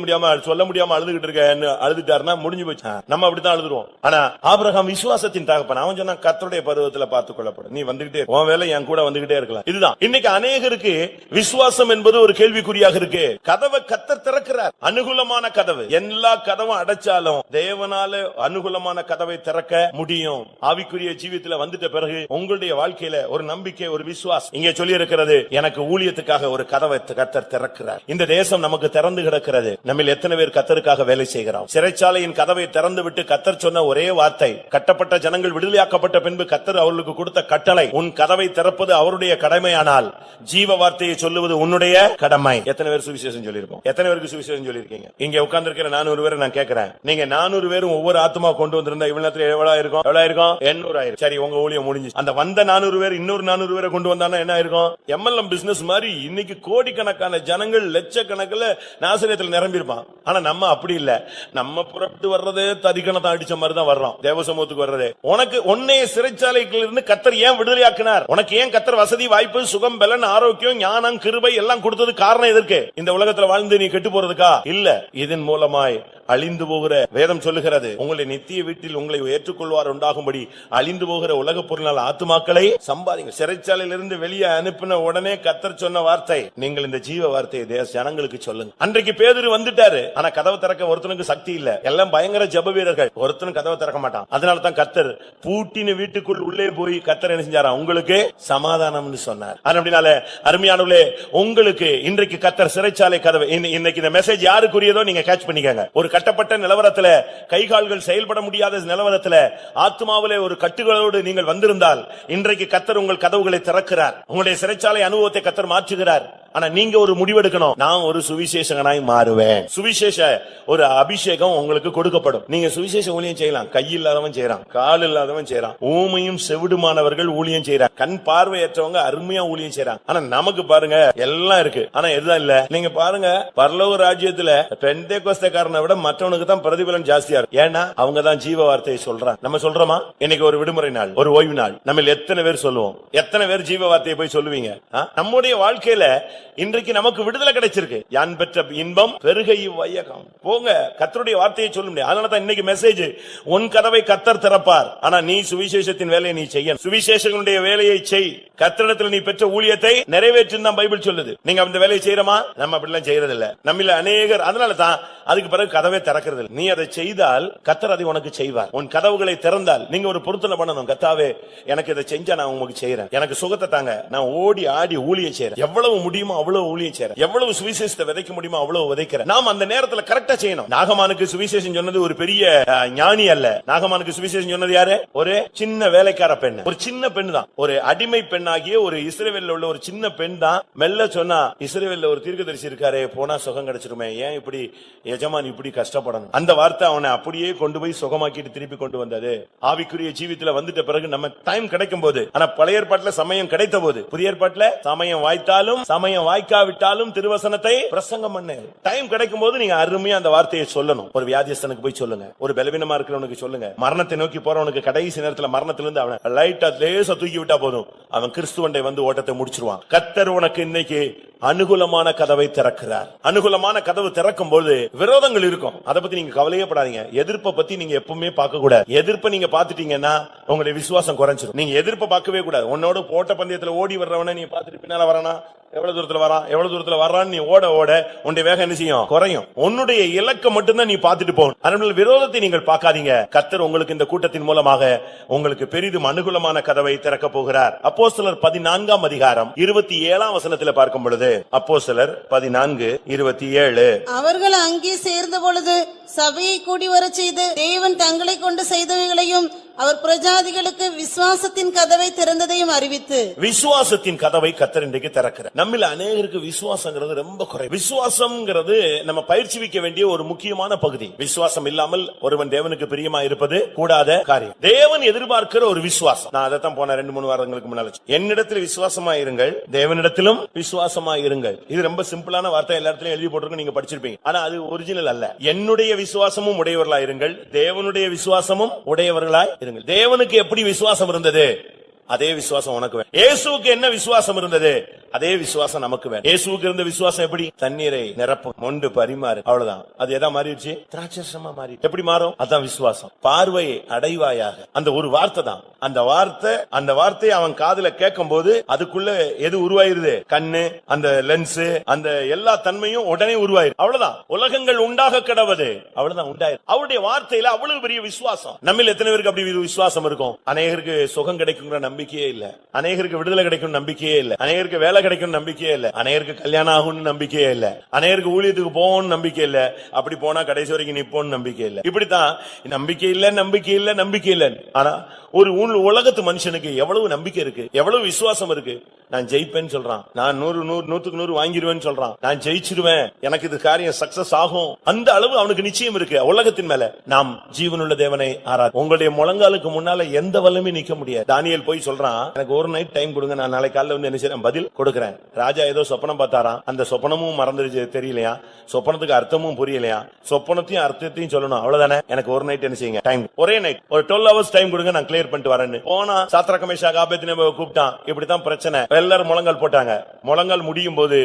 முடியாம அழுதுகிட்டு இருக்கேன்னு அழுதுட்டாருன்னா முடிஞ்சு போச்சு. நம்ம அப்படித்தான் அழுதுருவோம். ஆனா ஆபிரகாம் விசுவாசத்தின் தகப்பன். அவன் சொன்னா கர்த்தருடைய பர்வதத்தில் பார்த்துக் கொள்ளப்படும். நீ வந்துகிட்டே, உன் வேலை என் கூட வந்துகிட்டே இருக்கலாம். இதுதான் இன்னைக்கு அநேகருக்கு விசுவாசம் என்பது ஒரு கேள்விக்குறியாக இருக்கு. கதவை கர்த்தர் திறக்கிறார். அனுகூலமான கதவு. எல்லா கதவும் அடைச்சாலும் தேவனால அனுகூலமான கதவை திறக்க முடியும். ஆவிக்குரிய ஜீவியத்துல வந்துட்ட பிறகு உங்களுடைய வாழ்க்கையில ஒரு நம்பிக்கை, ஒரு விசுவாசம். இங்கே சொல்லி இருக்கிறது, எனக்கு ஊழியத்துக்காக ஒரு கதவை கர்த்தர் திறக்கிறார். இந்த தேசம் நமக்கு திறந்து கிடக்கிறது. நம்ம எத்தனை பேர் கர்த்தருக்காக வேலை செய்கிறோம்? சிறைச்சாலையின் கதவை திறந்து விட்டு கர்த்தர் சொன்ன ஒரே வார்த்தை, கட்டப்பட்ட ஜனங்கள் விடுதலையாக்கப்பட்ட பின்பு கர்த்தர் அவர்களுக்கு கொடுத்த கட்டளை, உன் கதவை திறப்பது அவருடைய கடமையானால் ஜீவ வார்த்தையை சொல்லுவது உன்னுடைய கடமை. எத்தனை பேர் சுவிசேஷம் சொல்லியிருக்கோம்? எத்தனை பேருக்கு சுவிசேஷம் சொல்லியிருக்கீங்க? இங்க உட்கார்ந்து இருக்கிற 400 பேர் நான் கேட்கிறேன், நீங்க 400 பேரும் ஒவ்வொரு ஆத்மா கொண்டு வந்திருந்தா இவ்வளவு நேரத்துல எவ்வளவு இருக்கும்? 800 ஆயிரம். சரி, உங்க ஊழியம் முடிஞ்சு. அந்த வந்த 400 பேர் இன்னொரு 400 பேரை கொண்டு வந்தானா என்ன ஆயிருக்கும்? எம்எல்எம் பிசினஸ் மாதிரி இன்னைக்கு கோடிக்கணக்கான ஜனங்கள் லட்சக்கணக்கில் நாசரியத்தில் நிரம்பி இருப்பான். ஆனா நம்ம அப்படி இல்ல. நம்ம புறப்பட்டு வர்றதே தரிக்கணத்தை அடிச்ச மாதிரி தான் வர்றோம். தேவ சமூகத்துக்கு வர்றதே. உனக்கு உன்னைய சிறைச்சாலைகளில் இருந்து கர்த்தர் ஏன் விடுதலையாக்கினார்? உனக்கு ஏன் கர்த்தர் வசதி, வாய்ப்பு, சுகம், பலன், ஆரோக்கியம், ஞானம், கிருபை எல்லாம் கொடுத்தது காரணம் எதற்கு? இந்த உலகத்துல வாழ்ந்து நீ கெட்டு போறதுக்கா? இல்ல. இதன் மூலமாய் அழிந்து போகிற வேதம் சொல்லுகிறது, உங்களுடைய நித்திய வீட்டில் உங்களை ஏற்றுக்கொள்வார் உண்டாகும்படி அழிந்து போகிற உலக பொருளால் ஆத்துமாக்களை சம்பாதிங்க. சிறைச்சாலையிலிருந்து வெளியே அனுப்பின உடனே கர்த்தர் சொன்ன வார்த்தை, நீங்கள் இந்த ஜீவ வார்த்தையை ஜனங்களுக்கு சொல்லுங்க. அன்றைக்கு பேதுரு வந்துட்டாரு. ஆனா கதவை திறக்க ஒருத்தனுக்கு சக்தி இல்ல. எல்லாம் பயங்கர ஜெப வீரர்கள். ஒருத்தனும் கதவை திறக்க மாட்டான். அதனால தான் கர்த்தர் பூட்டின வீட்டுக்குள் உள்ளே போய் கர்த்தர் என்ன செஞ்சாரா? உங்களுக்கு சமாதானம்னு சொன்னார். அப்படினால அருமையானவர்களே, உங்களுக்கு இன்றைக்கு கர்த்தர் சிறைச்சாலை கதவை, இன்னைக்கு இந்த மெசேஜ் யாருக்குரியதோ நீங்க கேட்ச் பண்ணிக்கங்க. ஒரு கட்டப்பட்ட நிலவரத்துல, கைகால்கள் செயல்பட முடியாத நிலவரத்துல, ஆத்மாவிலே ஒரு கட்டுகளோடு நீங்கள் வந்திருந்தால் இன்றைக்கு கர்த்தர் உங்கள் கதவுகளை திறக்கிறார். உங்களுடைய சிறைச்சாலை அனுபவத்தை கர்த்தர் மாற்றுகிறார். ஆனா நீங்க ஒரு முடிவெடுக்கணும், நான் ஒரு சுவிசேஷகனாய் மாறுவேன். சுவிசேஷ ஒரு அபிஷேகம் உங்களுக்கு கொடுக்கப்படும். நீங்க சுவிசேஷ ஊழியம் செய்யலாம். கை இல்லாதவன் செய்யறான், கால் இல்லாதவன் செய்யறான், ஊமையும் செவிடுமானவர்கள் ஊழியம் செய்யறாங்க, கண் பார்வையற்றவங்க அருமையா ஊழியம் செய்யறாங்க. ஆனா நமக்கு பாருங்க எல்லாம் இருக்கு, ஆனா எதுதான் இல்ல. நீங்க பாருங்க பரலோக ராஜ்யத்துல பெந்தேகோஸ்தேக்காரனை விட மற்றவனுக்கு தான் பிரதிபலன் ஜாஸ்தியா இருக்கு. ஏன்னா அவங்க தான் ஜீவ வார்த்தையை சொல்றாங்க. நம்ம சொல்றோமா? இன்னைக்கு ஒரு விடுமுறை நாள், ஒரு ஓய்வு நாள், நம்ம எத்தனை பேர் சொல்லுவோம்? எத்தனை பேர் ஜீவ வார்த்தையை போய் சொல்லுவீங்க? நம்முடைய வாழ்க்கையில இன்றைக்கு நமக்கு விடுதலை கிடைச்சிருக்கு. யான் பெற்ற இன்பம் பெருகை வையகம். போங்க கர்த்தருடைய வார்த்தையை சொல்ல முடியாது. அதனாலதான் இன்னைக்கு மெசேஜ், உன் கதவை கர்த்தர் திறப்பார், ஆனா நீ சுவிசேஷத்தின் வேலையை நீ செய்ய, சுவிசேஷங்களுடைய வேலையை செய், கர்த்தரிடத்தில் நீ பெற்ற ஊழியத்தை நிறைவேற்றும் தான் பைபிள் சொல்லுது. நீங்க அந்த வேலையை செய்யறமா? நம்ம அப்படிலாம் செய்யறது இல்ல. நம்மள அநேகர் அதனால தான் அதுக்கு பிறகு கதவே திறக்கிறது இல்லை. நீ அதை செய்தால் கர்த்தர் அதை உனக்கு செய்வார். உன் கதவுகளை திறந்தால் நீங்க ஒரு பொருத்தனை பண்ணணும். கர்த்தாவே எனக்கு இதை செஞ்சா நான் உங்களுக்கு செய்யறேன், எனக்கு சுகத்தை தாங்க, நான் ஓடி ஆடி ஊழியம் செய்யறேன், எவ்வளவு முடியுமோ அவ்வளவு ஊழியம் செய்யறேன், எவ்வளவு சுவிசேஷத்தை விதைக்க முடியுமோ அவ்வளவு விதைக்கிறேன். நாம் அந்த நேரத்துல கரெக்டா செய்யணும். நாகமானுக்கு சுவிசேஷம் சொன்னது ஒரு பெரிய ஞானி அல்ல. நாகமானுக்கு சுவிசேஷம் சொன்னது யாரு? ஒரு சின்ன வேலைக்கார பெண், ஒரு சின்ன பெண் தான், ஒரு அடிமை பெண்ணாகிய ஒரு இஸ்ரவேல்ல உள்ள ஒரு சின்ன பெண் தான். மெல்ல சொன்னா, இஸ்ரவேல்ல ஒரு தீர்க்கதரிசி இருக்காரே, போனா சுகம் கிடைச்சிருமே, ஏன் இப்படி எஜமான் இப்படி கஷ்டப்படணும்? அந்த வார்த்தை அவனை அப்படியே கொண்டு போய் சுகமாக்கிட்டு திருப்பி கொண்டு வந்தது. ஆவிக்குரிய ஜீவித்துல வந்துட்ட பிறகு நம்ம டைம் கிடைக்கும் போது, ஆனா பழைய ஏற்பாட்டுல சமயம் கிடைத்த போது, புதிய ஏற்பாட்டுல சமயம் வாய்த்தாலும் சமயம் வாய்க்காவிட்டாலும் திருவசனத்தை பிரசங்கம் பண்ணு. டைம் கிடைக்கும் போது நீங்க அருமையா அந்த வார்த்தையை சொல்லணும். ஒரு வியாதிஸ்தனுக்கு போய் சொல்லுங்க, ஒரு பலவீனமா இருக்கிறவனுக்கு சொல்லுங்க, மரணத்தை நோக்கி போறவனுக்கு கடைசி நேரத்துல மரணத்திலிருந்து அவனை லைட்டா லேசா தூக்கி விட்டா போதும், அவன் கிறிஸ்துவண்டை வந்து ஓட்டத்தை முடிச்சிருவான். கர்த்தர் உனக்கு இன்னைக்கு அனுகூலமான கதவை திறக்கிறார். அனுகூலமான கதவு திறக்கும் போது விரோதங்கள் இருக்கும், அதை பத்தி நீங்க கவலையே படாதீங்க. எதிர்ப்பை பத்தி நீங்க எப்பவுமே பார்க்க கூடாது. எதிர்ப்பை நீங்க பாத்துட்டீங்கன்னா உங்களுடைய விசுவாசம் குறைஞ்சிடும். நீங்க எதிர்ப்பை பார்க்கவே கூடாது. உன்னோட போட்ட பந்தயத்துல ஓடி வர்றவன நீ பாத்துட்டு பின்னால வரானா, எவ்வளவு தூரத்துல வரான்னு நீ ஓட ஓட உன்னுடைய வேகம் என்ன செய்யும்? குறையும். உன்னுடைய இலக்கை மட்டும்தான் நீ பார்த்துட்டு போகணும். அதனால விரோதத்தை நீங்கள் பார்க்காதீங்க. கர்த்தர் உங்களுக்கு இந்த கூட்டத்தின் மூலமாக உங்களுக்கு பெரிதும் அனுகூலமான கதவை திறக்க போகிறார். அப்போஸ்தலர் 14 அதிகாரம் 27 வசனத்துல பார்க்கும் பொழுது, அப்போஸ்தலர் 14:27, அவர்கள் அங்கே சேர்ந்த பொழுது சபையை கூடி வரச் செய்து தேவன் தங்களை கொண்டு செய்தவைகளையும் அவர் பிரஜாதிகளுக்கு விசுவாசத்தின் கதவை திறந்ததையும் அறிவித்து. விசுவாசத்தின் கதவை கர்த்தர் இன்றைக்கு திறக்கிறார். நம்மில் அநேகருக்கு விசுவாசங்கிறது ரொம்ப குறை. விசுவாசம்ங்கிறது நம்ம பயிற்சிவிக்க வேண்டிய ஒரு முக்கியமான பகுதி. விசுவாசம் இல்லாமல் ஒருவன் தேவனுக்கு பிரியமா இருப்பது கூடாத காரியம். தேவன் எதிர்பார்க்கிற ஒரு விசுவாசம். நான் அதைத்தான் போன 2-3 வாரங்களுக்கு முன்னால, என்னிடத்தில் விசுவாசமா இருங்கள், தேவனிடத்திலும் விசுவாசமா இருங்கள். இது ரொம்ப சிம்பிளான வார்த்தை, எல்லா இடத்துலயும் எழுதி போட்டிருக்கும், நீங்க படிச்சிருப்பீங்க. ஆனா அது ஒரிஜினல் அல்ல. என்னுடைய விசுவாசமும் உடையவர்களாய் இருங்கள், தேவனுடைய விசுவாசமும் உடையவர்களாய் இருங்கள். தேவனுக்கு எப்படி விசுவாசம் இருந்தது, அதே விசுவாசம் உனக்கு வேணும். இயேசுவுக்கு என்ன விசுவாசம் இருந்தது, அதே விசுவாசம் நமக்கு வேணும். இயேசுவுக்கு இருந்த விசுவாசம் எப்படி? தண்ணீரை நிரப்பும், மொண்டு பரிமாறு, அவ்வளவுதான். அது எதா மாறிடுச்சு? திராட்சரசமா மாறி. எப்படி மாறும்? அதான் விசுவாசம். பார்வையை அடைவாயாக, அந்த ஒரு வார்த்தை தான். அந்த வார்த்தையை அவன் காதுல கேட்கும் போது அதுக்குள்ள எது உருவாயிருது? கண்ணு, அந்த லென்ஸ், அந்த எல்லா தன்மையும் உடனே உருவாயிரு. அவ்வளவுதான். உலகங்கள் உண்டாக கிடவது, அவ்வளவுதான் உண்டாயிரு. அவருடைய வார்த்தையில அவ்வளவு பெரிய விசுவாசம். நம்மில் எத்தனை பேருக்கு அப்படி விசுவாசம் இருக்கும்? அநேகருக்கு சுகம் கிடைக்குங்கிற நம்பிக்கையே இல்ல, அநேகருக்கு விடுதலை கிடைக்கும் நம்பிக்கையே இல்ல, அநேகருக்கு வேலை கிடைக்கும் நம்பிக்கையே இல்ல, அநேகருக்கு கல்யாணம் ஆகும்னு நம்பிக்கையே இல்ல, அநேகருக்கு ஊழியத்துக்கு போகணும்னு நம்பிக்கை இல்ல, அப்படி போனா கடைசி வரைக்கும் நிப்போன்னு நம்பிக்கை இல்ல. இப்படித்தான் நம்பிக்கை இல்ல, நம்பிக்கை இல்ல, நம்பிக்கை இல்ல. ஆனா ஒரு உலகத்து மனுஷனுக்கு எவ்வளவு நம்பிக்கை இருக்கு, எவ்வளவு விசுவாசம் இருக்கு. நான் ஜெயிப்பேன்னு சொல்றான், நான் 100 வாங்கிடுவேன்னு சொல்றான், நான் ஜெயிச்சிருவேன், எனக்கு இது காரியம் சக்சஸ் ஆகும். அந்த அளவு அவனுக்கு நிச்சயம் இருக்கு உலகத்தின் மேல. நாம் ஜீவனுள்ள தேவனை ஆராதி. உங்களுடைய முழங்காலுக்கு முன்னால எந்த வல்லமே நிக்க முடியாது. தானியேல் போய் சொல்றான், எனக்கு ஒரு நைட் டைம் கொடுங்க, நான் நாளை காலையில வந்து என்ன செய்யறேன், பதில் கொடுக்கிறேன். ராஜா ஏதோ சொப்பனம் பார்த்தாராம், அந்த சொப்பனமும் மறந்துருச்சு, தெரியலையா, சொப்பனத்துக்கு அர்த்தமும் புரியலையா, சொப்பனத்தையும் அர்த்தத்தையும் சொல்லணும், அவ்வளவுதானே. எனக்கு ஒரு நைட் என்ன செய்யுங்க, டைம், ஒரே நைட், ஒரு 12 hours டைம் கொடுங்க, நான் கிளியர் பண்ணிட்டு வரேன்னு போனா. சாத்ராக் மேஷாக் ஆபேத்நேகோவை கூப்பிட்டான். இப்படித்தான் பிரச்சனை. எல்லாரும் முழங்கால் போட்டாங்க. முழங்கால் முடியும் போது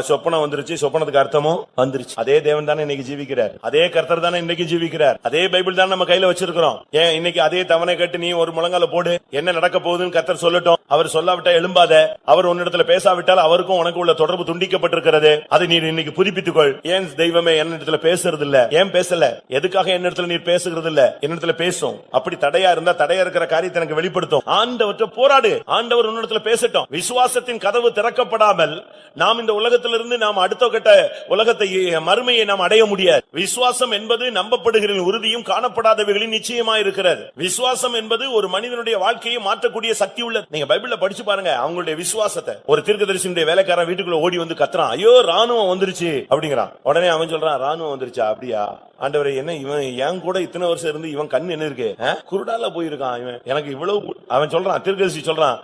சொப்பனம் வந்துருச்சு, சொப்பனத்துக்கு அர்த்தமும் வந்துருச்சு. அதே தேவன் தானே இன்னைக்கு ஜீவிக்கிறார், அதே கர்த்தர் தானே இன்னைக்கு ஜீவிக்கிறார், அதே பைபிள் தானே நம்ம கையில வச்சிருக்கிறோம். ஏன் இன்னைக்கு அதே தவணை கட்டு நீ ஒரு முழங்கால போடு, என்ன நடக்க போகுதுன்னு கர்த்தர் சொல்லட்டும். அவர் சொல்லாவிட்டா எழும்பாத, அவர் உன்னிடத்துல பேசாவிட்டால் அவருக்கும் உனக்கு உள்ள தொடர்பு துண்டிக்கப்பட்டிருக்கிறது. அதை நீ இன்னைக்கு புதுப்பித்துக்கொள். ஏன் தெய்வமே என்னிடத்துல பேசுறது இல்ல, ஏன் பேசல, எதுக்காக என்னிடத்துல நீ பேசுகிறது இல்ல, என்னிடத்துல பேசும். அப்படி தடையா இருந்தா தடையா இருக்கிற காரியத்தை எனக்கு வெளிப்படுத்தும். ஆண்டவர்கிட்ட போராடு, ஆண்டவர் உன்னிடத்துல பேசட்டும். விசுவாசம் விசுவாசத்தின் கதவு திறக்கப்படாமல் நாம் இந்த உலகத்திலிருந்து நாம் அடுத்த கட்ட உலகத்தை மறுமையை நாம் அடைய முடியாது. விசுவாசம் என்பது நம்பப்படுகிற உறுதியும் காணப்படாதவைகளின் நிச்சயமா இருக்கிறது. விசுவாசம் என்பது ஒரு மனிதனுடைய வாழ்க்கையை மாற்றக்கூடிய சக்தி உள்ளது. நீங்க பைபிள்ல படிச்சு பாருங்க அவங்களுடைய விசுவாசத்தை. ஒரு தீர்க்கதரிசியுடைய வேலைக்காரன் வீட்டுக்குள்ள ஓடி வந்து கத்துறான், ஐயோ ராணுவம் வந்துருச்சு அப்படிங்கிறான். உடனே அவன் சொல்றான், ராணுவம் வந்துருச்சா? அப்படியா ஆண்டவரே, என்ன இவன் என் கூட இத்தனை வருஷம் இருந்து இவன் கண் என்ன இருக்கு, குருடால போயிருக்கான் இவன், எனக்கு இவ்வளவு. அவன் சொல்றான், தீர்க்கதரிசி சொல்றான்,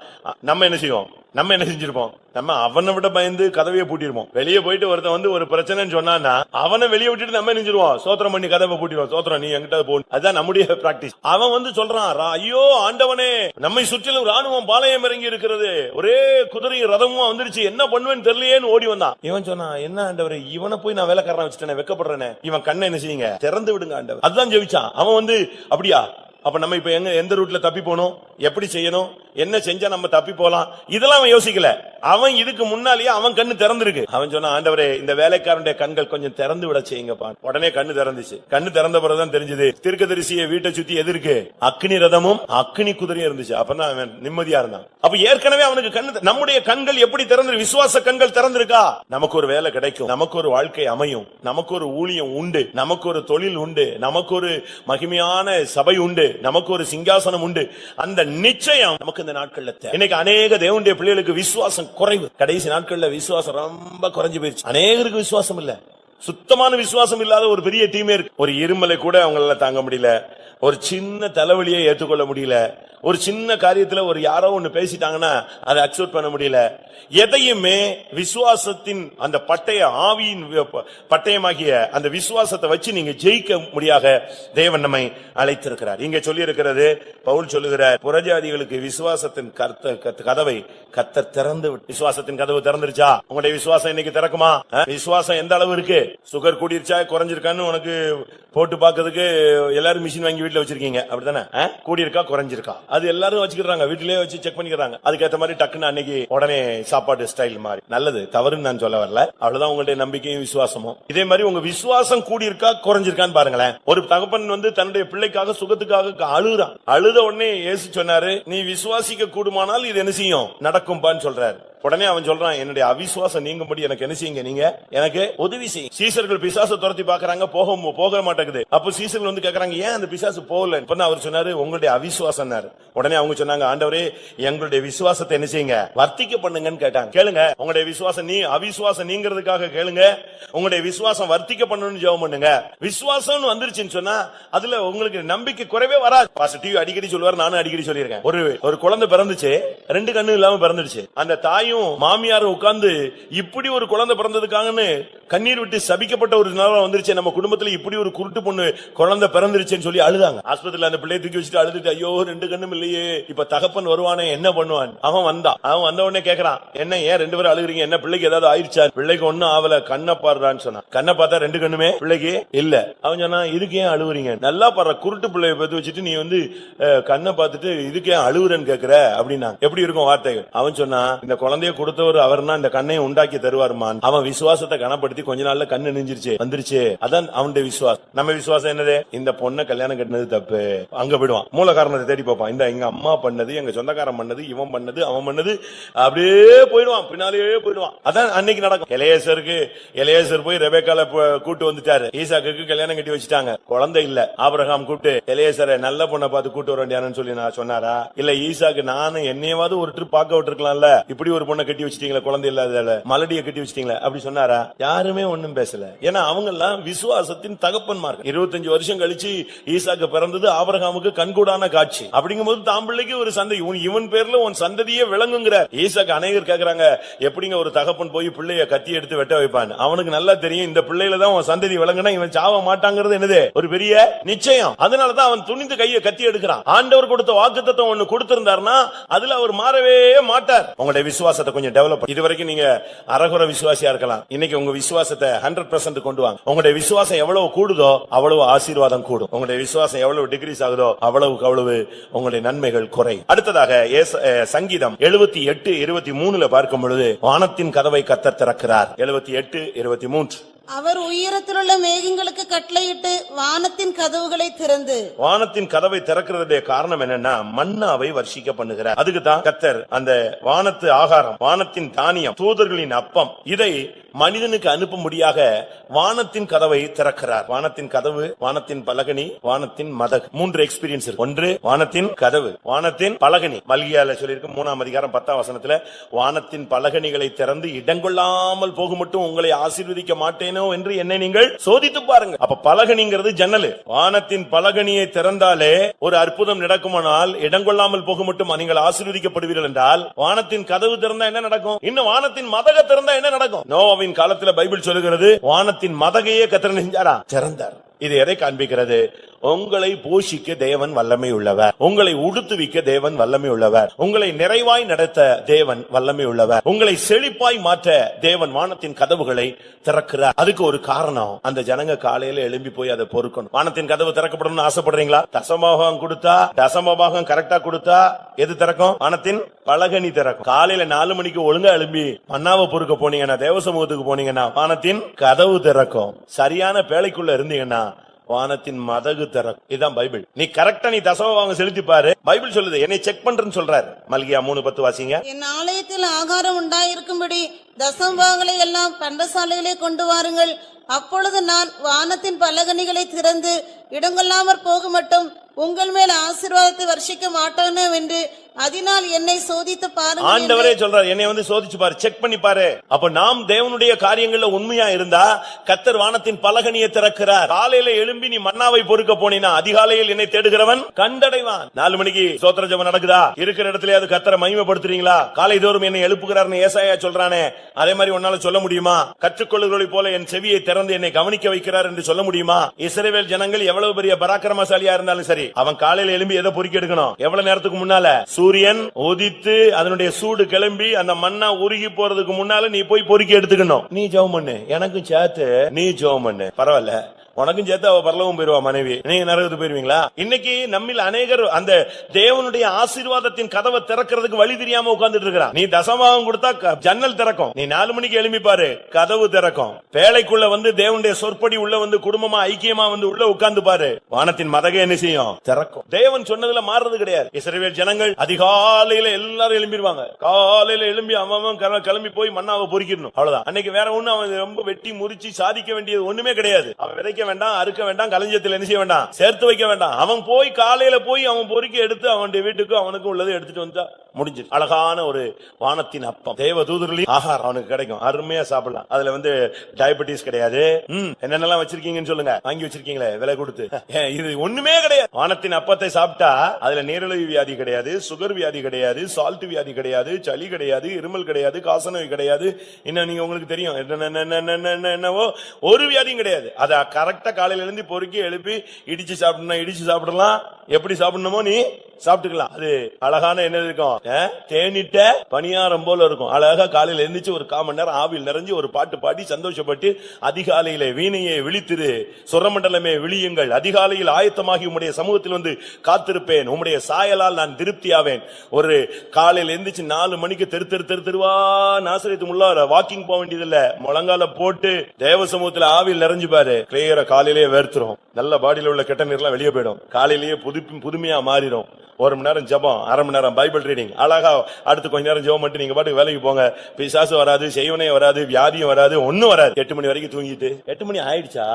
நம்ம என்ன செய்வோம், நம்ம என்ன செஞ்சிருப்போம், நம்ம அவனை விட பயந்து கதவையை பூட்டிருப்போம். வெளியே போயிட்டு ஒருத்தன் வந்து ஒரு பிரச்சனைன்னு சொன்னா அவனை வெளியே விட்டுட்டு நம்ம நினைச்சிருவோம், சோத்திரம் பண்ணி கதவை பூட்டிடுவோம், சோத்திரம் நீ எங்கிட்ட போ. அதுதான் நம்முடைய பிராக்டிஸ். அவன் வந்து சொல்றான், ஐயோ ஆண்டவனே, நம்மை சுற்றிலும் ராணுவம் பாளையம் இறங்கி இருக்கிறது, ஒரே குதிரை ரதமும் வந்துருச்சு, என்ன பண்ணுவேன்னு தெரியலையேன்னு ஓடி வந்தான். இவன் சொன்னான், என்ன ஆண்டவரே, இவனை போய் நான் வேலைக்காரன் வச்சுட்டேன், வெக்கப்படுறேன், இவன் கண்ணை என்ன செய்யுங்க, திறந்து விடுங்க ஆண்டவர். அதுதான் ஜெபிச்சான். அவன் வந்து அப்படியா, அப்ப நம்ம இப்ப எந்த ரூட்ல தப்பி போகணும், எப்படி செய்யணும், என்ன செஞ்சா நம்ம தப்பி போலாம், இதெல்லாம் அவன் யோசிக்கல. அவன் இதுக்கு முன்னாலேயே அவன் கண்ணு திறந்திருக்கு. அவன் சொன்னா, ஆண்டவரே இந்த வேலைக்காரனுடைய கண்கள் கொஞ்சம் திறந்து விட செய்யுங்கப்பா. உடனே கண்ணு திறந்துச்சு. கண்ணு திறந்த பிறகுதான் தெரிஞ்சது, தீர்க்கதரிசியை வீட்டை சுத்தி எது இருக்கு, அக்னி ரதமும் அக்னி குதிரையும் இருந்துச்சு. அப்பதான் அவன் நிம்மதியா இருந்தான். அப்ப ஏற்கனவே அவனுக்கு கண்ணு, நம்முடைய கண்கள் எப்படி திறந்து, விசுவாச கண்கள் திறந்திருக்கா, நமக்கு ஒரு வேலை கிடைக்கும், நமக்கு ஒரு வாழ்க்கை அமையும், நமக்கு ஒரு ஊழியம் உண்டு, நமக்கு ஒரு தொழில் உண்டு, நமக்கு ஒரு மகிமையான சபை உண்டு, நமக்கு ஒரு சிங்காசனம் உண்டு. அந்த நிச்சயம் நமக்கு இந்த நாட்கள்ல இன்னைக்கு அநேக தேவனுடைய பிள்ளைகளுக்கு விசுவாசம் குறைவு. கடைசி நாட்கள்ல விசுவாசம் ரொம்ப குறைஞ்சு போயிருச்சு. அநேகருக்கு விசுவாசம் இல்ல, சுத்தமான விசுவாசம் இல்லாத ஒரு பெரிய டீமே இருக்கு. ஒரு இருமலை கூட அவங்களால தாங்க முடியல, ஒரு சின்ன தலைவலியை ஏற்றுக்கொள்ள முடியல, ஒரு சின்ன காரியத்துல ஒரு யாரோ ஒண்ணு பேசிட்டாங்கன்னா அதை அக்செப்ட் பண்ண முடியல. எதையுமே விசுவாசத்தின் அந்த பட்டய, ஆவியின் பட்டயமாகிய அந்த விசுவாசத்தை வச்சு நீங்க ஜெயிக்க முடியாத தேவன் நம்மை அழைத்திருக்கிறார். இங்க சொல்லி இருக்கிறது, பவுல் சொல்லுகிறார், புறஜாதிகளுக்கு விசுவாசத்தின் கதவை கர்த்தர் திறந்து. விசுவாசத்தின் கதவு திறந்துருச்சா? உங்களுடைய விசுவாசம் இன்னைக்கு திறக்குமா? விசுவாசம் எந்த அளவு இருக்கு, சுகர் கூடிருச்சா குறைஞ்சிருக்கான்னு உனக்கு போட்டு பாக்கிறதுக்கு எல்லாரும் மிஷின் வாங்கி வீட்டுல வச்சிருக்கீங்க, அப்படித்தானே? கூடியிருக்கா குறைஞ்சிருக்கா அது எல்லாரும் வச்சுக்கிறாங்க, வீட்டிலேயே வச்சு செக் பண்ணிக்கிறாங்க. அதுக்கேற்ற மாதிரி டக்குன்னு அன்னைக்கு உடனே சாப்பாடு ஸ்டைல் மாதிரி. நல்லது, தவறுன்னு நான் சொல்ல வரல, அவ்வளவுதான் உங்களுடைய நம்பிக்கையும் விசுவாசமும். இதே மாதிரி உங்க விசுவாசம் கூடியிருக்கா குறைஞ்சிருக்கான்னு பாருங்களேன். ஒரு தகப்பன் வந்து தன்னுடைய பிள்ளைக்காக சுகத்துக்காக அழுகுறான். அழுத உடனே இயேசு சொன்னாரு, நீ விசுவாசிக்க கூடுமானால் இது என்ன செய்யும், நடக்கும்பான்னு சொல்றாரு. உடனே அவன் சொல்றான், என்னுடைய அவிசுவாசம் நீங்கும்படி எனக்கு என்ன செய்யுங்க, நீங்க எனக்கு உதவி செய்யுங்க. சீசர்கள் பிசாசை துரத்தி பாக்குறாங்க, போக மாட்டேங்குது. அப்ப சீசர்கள் வந்து கேக்குறாங்க, ஏன் அந்த பிசாசு போகல? இப்ப அவர் சொன்னாரு, உங்களுடைய அவிசுவாசம். உடனே அவங்க சொன்னாங்க, ஆண்டவரே எங்களுடைய விசுவாசத்தை என்ன செய்யுங்க, வர்த்திக்க பண்ணுங்கன்னு கேட்டாங்க. கேளுங்க, உங்களுடைய விசுவாசம் அவிசுவாசம் நீங்கிறதுக்காக கேளுங்க, உங்களுடைய விசுவாசம் வர்த்திக்க பண்ணணும்னு ஜெபம் பண்ணுங்க. விசுவாசம் வந்துருச்சுன்னு சொன்னா அதுல உங்களுக்கு நம்பிக்கை குறைவே வராது. பாசிட்டிவ் அடிக்கடி சொல்லுவார், நானும் அடிக்கடி சொல்லியிருக்கேன். ஒரு குழந்தை பிறந்துச்சு, 2 கண்ணு இல்லாம பிறந்துடுச்சு. அந்த தாயும் மாமியாரும் உட்கார்ந்து இப்படி ஒரு குழந்தை பிறந்ததுக்காகன்னு கண்ணீர் விட்டு சபிக்கப்பட்ட ஒரு நேரம் வந்துருச்சு, நம்ம குடும்பத்துல இப்படி ஒரு குருட்டு பொண்ணு குழந்தை பிறந்துருச்சுன்னு சொல்லி அழுதாங்க. ஆஸ்பத்திரியில அந்த பிள்ளையை தூக்கி வச்சுட்டு அழுதுட்டு, ஐயோ 2 கண்ணும் இல்லையே, இப்ப தகப்பன் வருவானே என்ன பண்ணுவான்? அவன் வந்த உடனே கேக்குறான், என்ன ஏன் 2 பேரும் அழுகுறீங்க, என்ன பிள்ளைக்கு ஏதாவது ஆயிடுச்சா? பிள்ளைக்கு ஒண்ணும் ஆவல, கண்ணை பாடுறான்னு சொன்னான். கண்ணை பார்த்தா 2 கண்ணுமே பிள்ளைக்கு இல்ல. அவன் சொன்னா, இதுக்கு ஏன் அழுகுறீங்க, நல்லா பாடுற குருட்டு பிள்ளைய பத்தி வச்சுட்டு நீ வந்து கண்ணை பார்த்துட்டு இதுக்கு ஏன் அழுகுறன்னு கேக்குற அப்படின்னா எப்படி இருக்கும் வார்த்தைகள்? அவன் சொன்னா, இந்த குழந்தைய கொடுத்தவர் அவர்னா இந்த கண்ணையை உண்டாக்கி தருவாருமான். அவன் விசுவாசத்தை கனப்படுத்தி கொஞ்ச நாள்ல கண்ணு நெஞ்சிருச்சு, வந்துருச்சு. அதான் அவனுடைய விசுவாசம். நம்ம விசுவாசம் என்னது, இந்த பொண்ணை கல்யாணம் கட்டினது தப்பு, அங்க போயிடுவான், மூல காரணத்தை தேடி பார்ப்பான். இந்த எங்க அம்மா பண்ணது, எங்க சொந்தக்காரன் பண்ணது, இவன் பண்ணது, அவன் பண்ணது, அப்படியே போயிடுவான், பின்னாலேயே போயிடுவான். அதான் அன்னைக்கு நடக்கும். எலியேசர் போய் ரெபெக்கால கூட்டு வந்துட்டாரு. ஈசாக்கு கல்யாணம் கட்டி வச்சுட்டாங்க, குழந்தை இல்ல. ஆபிரகாம் கூப்பிட்டு, எலியேசரை நல்ல பொண்ணை பார்த்து கூட்டு வர வேண்டியானு சொல்லி நான் சொன்னாரா? இல்ல ஈசாக்கு நானும் என்னையாவது ஒரு ட்ரிப் பார்க்க விட்டுருக்கலாம்ல, இப்படி ஒரு பொண்ணை கட்டி வச்சிட்டீங்களா, குழந்தை இல்லாத மலடியை கட்டி வச்சிட்டீங்களா அப்படி சொன்னாரா? யாருமே ஒண்ணும் பேசல. ஏன்னா அவங்க எல்லாம் விசுவாசத்தின் தகப்பன்மார். 25 வருஷம் கழிச்சு ஈசாக்கு பிறந்தது ஆபிரகாமுக்கு கண்கூடான காட்சி. அப்படிங்கும்போது தாம் பிள்ளைக்கு ஒரு சந்ததி, இவன் பேர்ல உன் சந்ததியே விளங்குங்கிற. ஈசாக்கு அநேகர் கேக்குறாங்க, எப்படிங்க ஒரு தகப்பன் போய் பிள்ளைய கத்தி எடுத்து வெட்ட வைப்பான்? அவனுக்கு நல்லா தெரியும், இந்த பிள்ளையில தான் உன் சந்ததி விளங்குனா இவன் சாவ மாட்டாங்கிறது என்னது ஒரு பெரிய நிச்சயம். அதனாலதான் அவன் துணிந்து கையை கத்தி எடுக்கிறான். ஆண்டவர் கொடுத்த வாக்குத்தத்தம் ஒண்ணு கொடுத்திருந்தாருன்னா அதுல அவர் மாறவே மாட்டார். உங்களுடைய விசுவாசத்தை கொஞ்சம் டெவலப். இதுவரைக்கும் நீங்க அரகுர விசுவாசியா இருக்கலாம், இன்னைக்கு உங்க விசுவாசத்தை 100% கொண்டு வாங்க. உங்களுடைய விசுவாசம் எவ்வளவு கூடுதோ அவ்வளவு ஆசீர்வாதம் கூடும். உங்களுடைய விசுவாசம் எவ்வளவு டிகிரீஸ் ஆகுதோ அவ்வளவு உங்களுடைய நன்மைகள் குறை. அடுத்ததாக சங்கீதம் 78:23 பார்க்கும் பொழுது வானத்தின் கதவை கர்த்தர் திறக்கிறார். 78:23 அவர் உயரத்திலுள்ள மேகங்களுக்கு கட்டளையிட்டு வானத்தின் கதவுகளை திறந்து. வானத்தின் கதவை திறக்கிறதுடைய காரணம் என்னன்னா மன்னாவை வர்ஷிக்க பண்ணுகிறார். அதுக்கு தான் கர்த்தர் அந்த வானத்து ஆகாரம், வானத்தின் தானியம், தூதர்களின் அப்பம் இதை மனிதனுக்கு அனுப்பும்படியாக வானத்தின் கதவை திறக்கிறார். வானத்தின் கதவு, வானத்தின் பலகனி, வானத்தின் மதகு, 3 எக்ஸ்பீரியன்ஸ் இருக்கு. ஒன்று வானத்தின் கதவு, வானத்தின் பலகனி. மல்கியால சொல்லியிருக்கு 3ஆம் அதிகாரம் 10ஆம் வசனத்துல, வானத்தின் பலகனிகளை திறந்து இடங்கொள்ளாமல் போக மட்டும் உங்களை ஆசீர்வதிக்க மாட்டேனோ என்று என்னை நீங்கள் சோதித்து பாருங்க. அப்ப பலகனிங்கிறது ஜன்னல். வானத்தின் பலகனியை திறந்தாலே ஒரு அற்புதம் நடக்குமானால் இடங்கொள்ளாமல் போக மட்டும் நீங்கள் ஆசீர்வதிக்கப்படுவீர்கள் என்றால், வானத்தின் கதவு திறந்தா என்ன நடக்கும்? இன்னும் வானத்தின் மதக திறந்தா என்ன நடக்கும்? நோவாவின் காலத்துல பைபிள் சொல்லுகிறது வானத்தின் மதகையே கர்த்தர் செஞ்சாரா? திறந்தார். இது எதை காண்பிக்கிறது? உங்களை போஷிக்க தேவன் வல்லமை உள்ளவர், உங்களை உடுத்துவிக்க தேவன் வல்லமை உள்ளவர், உங்களை நிறைவாய் நடத்த தேவன் வல்லமை உள்ளவர், உங்களை செழிப்பாய் மாற்ற தேவன் வானத்தின் கதவுகளை திறக்கிறார். அதுக்கு ஒரு காரணம், அந்த ஜனங்க காலையில எழும்பி போய் அதை பொறுக்கணும். வானத்தின் கதவு திறக்கப்படணும்னு ஆசைப்படுறீங்களா? தசமபாகம் கொடுத்தா, தசமபாகம் கரெக்டா கொடுத்தா எது திறக்கும்? வானத்தின் பலகனி திறக்கும். காலையில 4 மணிக்கு ஒழுங்கா எழும்பி மன்னாவை பொறுக்க போனீங்கன்னா, தேவசமூகத்துக்கு போனீங்கன்னா வானத்தின் கதவு திறக்கும். சரியான பேழைக்குள்ள இருந்தீங்கன்னா வானத்தின் மதகு திறக்கும். இதுதான் பைபிள். நீ கரெக்டா நீ தசமபாகம் செலுத்தி பாரு. பைபிள் சொல்லுது, என்னை செக் பண்றேன்னு சொல்றாரு. மல்கியா 3:10 வாசிங்க. என் ஆலயத்தில் ஆகாரம் உண்டாயிருக்கும்படி தசமபாகங்களை எல்லாம் பண்டசாலையிலே கொண்டு வாருங்கள். அப்பொழுது நான் வானத்தின் பலகனிகளை திறந்து இடங்கொள்ளாமற் போக மட்டும் உங்கள் மேல் ஆசீர்வாதத்தை வர்ஷிக்க மாட்டேனோ என்று அதனால் என்னை சோதித்து பாருங்க. ஆண்டவரே சொல்றார், என்னை வந்து சோதிச்சு பாரு, செக் பண்ணி பாரு. அப்ப நாம் தேவனுடைய காரியங்கள்ல உண்மையா இருந்தா கர்த்தர் வானத்தின் பலகனியை திறக்கிறார். காலையில எழும்பி நீ மன்னாவை பொறுக்க போனீனா அதிகாலையில் என்னை தேடுகிறவன் கண்டடைவான். 4 மணிக்கு ஸ்தோத்திர ஜெபம் நடக்குதா? இருக்கிற இடத்துல அது கர்த்தரை மகிமைப்படுத்துறீங்களா? காலை தோறும் என்னை எழுப்புகிறார்னு ஏசாயா சொல்றானே, அதே மாதிரி உன்னால சொல்ல முடியுமா? கற்றுக்கொள்ளுகளை போல என் செவியை திறந்து என்னை கவனிக்க வைக்கிறார் என்று சொல்ல முடியுமா? இஸ்ரவேல் ஜனங்கள் எவ்வளவு பெரிய பராக்கிரமசாலியா இருந்தாலும் சரி, அவன் காலையில எழும்பி எதை பொறுக்கி எடுக்கணும்? எவ்வளவு நேரத்துக்கு முன்னால? சூரியன் உதித்து அதனுடைய சூடு கிளம்பி அந்த மண்ணா உருகி போறதுக்கு முன்னால நீ போய் பொறுக்கி எடுத்துக்கணும். நீ ஜெபம் பண்ணு, எனக்கும் சேர்த்து நீ ஜெபம் பண்ணு. பரவாயில்ல, உனக்கும் சேர்த்து அவ பரலவும் போயிருவா மனைவி, நீங்க நரகத்துக்கு போயிருவீங்களா? இன்னைக்கு நம்மில் அநேகர் அந்த தேவனுடைய ஆசீர்வாதத்தின் கதவை திறக்கிறதுக்கு வழி தெரியாம உட்கார்ந்துட்டு இருக்கிறான். நீ தசமாகம் கொடுத்தா ஜன்னல் திறக்கும். நீ 4 மணிக்கு எழும்பி பாரு, கதவு திறக்கும். பேழைக்குள்ள வந்து தேவனுடைய சொற்படி உள்ள வந்து குடும்பமா ஐக்கியமா வந்து உள்ள உட்கார்ந்து பாரு, வானத்தின் மதகை என்ன செய்யும்? திறக்கும். தேவன் சொன்னதுல மாறுறது கிடையாது. இஸ்ரவேல் ஜனங்கள் அதிகாலையில எல்லாரும் எழும்பிடுவாங்க. காலையில எழும்பி அவன் கிளம்பி போய் மண்ணாவை பொறுக்கிடணும், அவ்வளவுதான். அன்னைக்கு வேற ஒண்ணு அவன் ரொம்ப வெட்டி முறிச்சு சாதிக்க வேண்டியது ஒண்ணுமே கிடையாது. அவன் விதைக்க வேண்டாம், அறுக்க வேண்டாம், களஞ்சியத்தில் என்ன செய்ய வேண்டாம், சேர்த்து வைக்க வேண்டாம். அவன் போய் காலையில போய் அவன் பொறுக்கி எடுத்து அவனுடைய வீட்டுக்கு அவனுக்கு உள்ளதை எடுத்துட்டு வந்தா முடிஞ்சு. அழகான ஒரு வானத்தின் அப்பம், தேவ தூதர்களின் ஆகாரம் அவனுக்கு கிடைக்கும். அருமையா சாப்பிடலாம். அதுல வந்து டயபெட்டிஸ் கிடையாது. என்னென்னலாம் வச்சிருக்கீங்கன்னு சொல்லுங்க, வாங்கி வச்சிருக்கீங்களே விலை கொடுத்து, இது ஒண்ணுமே கிடையாது. வானத்தின் அப்பத்தை சாப்பிட்டா அதுல நீரிழிவு வியாதி கிடையாது, சுகர் வியாதி கிடையாது, சால்ட் வியாதி கிடையாது, சளி கிடையாது, இருமல் கிடையாது, காசநோய் கிடையாது. இன்னும் நீங்க உங்களுக்கு தெரியும் என்னவோ ஒரு வியாதியும் கிடையாது. அத கரெக்டா காலையில இருந்து பொறுக்கி எழுப்பி இடிச்சு சாப்பிடணும், இடிச்சு சாப்பிடலாம். எப்படி சாப்பிடணுமோ நீ சாப்பிட்டுக்கலாம். அது அழகான என்ன இருக்கும், தேனிட்ட பணியாரம் போல இருக்கும். அழகா காலையில எழுந்திரிச்சு ஒரு 1/4 மணி நேரம் ஆவில் நிறைஞ்சு ஒரு பாட்டு பாடி சந்தோஷப்பட்டு, அதிகாலையில வீணையை விழித்திரு, சுரமண்டலமே விழியுங்கள், அதிகாலையில் ஆயத்தமாகி உம்முடைய சமூகத்தில் வந்து காத்திருப்பேன், உம்முடைய சாயலால் நான் திருப்தியாவேன். ஒரு காலையில எழுந்திரிச்சு 4 மணிக்கு தெருவா நாசரேத்து முள்ளார வாக்கிங் போக வேண்டியதில்ல, முழங்கால போட்டு தேவ சமூகத்தில் ஆவில் நிறைஞ்சு பாரு, கிளியரா காலையிலேயே வேர்த்துரும். நல்ல பாடியில உள்ள கெட்ட நீர்லாம் வெளியே போயிடும். காலையிலேயே புதுமையா மாறிடும். 1 மணி நேரம் ஜெபம், 1/2 மணி நேரம் பைபிள் ரீடிங், அழகா அடுத்து கொஞ்ச நேரம் ஜெபம் பண்ணிட்டு நீங்க பாட்டுக்கு வேலைக்கு போங்க. பிசாசு வராது, செய்வனே வராது, வியாதியும் வராது, ஒண்ணும் வராது. 8 மணி வரைக்கும் தூங்கிட்டு 8 மணி ஆயிடுச்சா?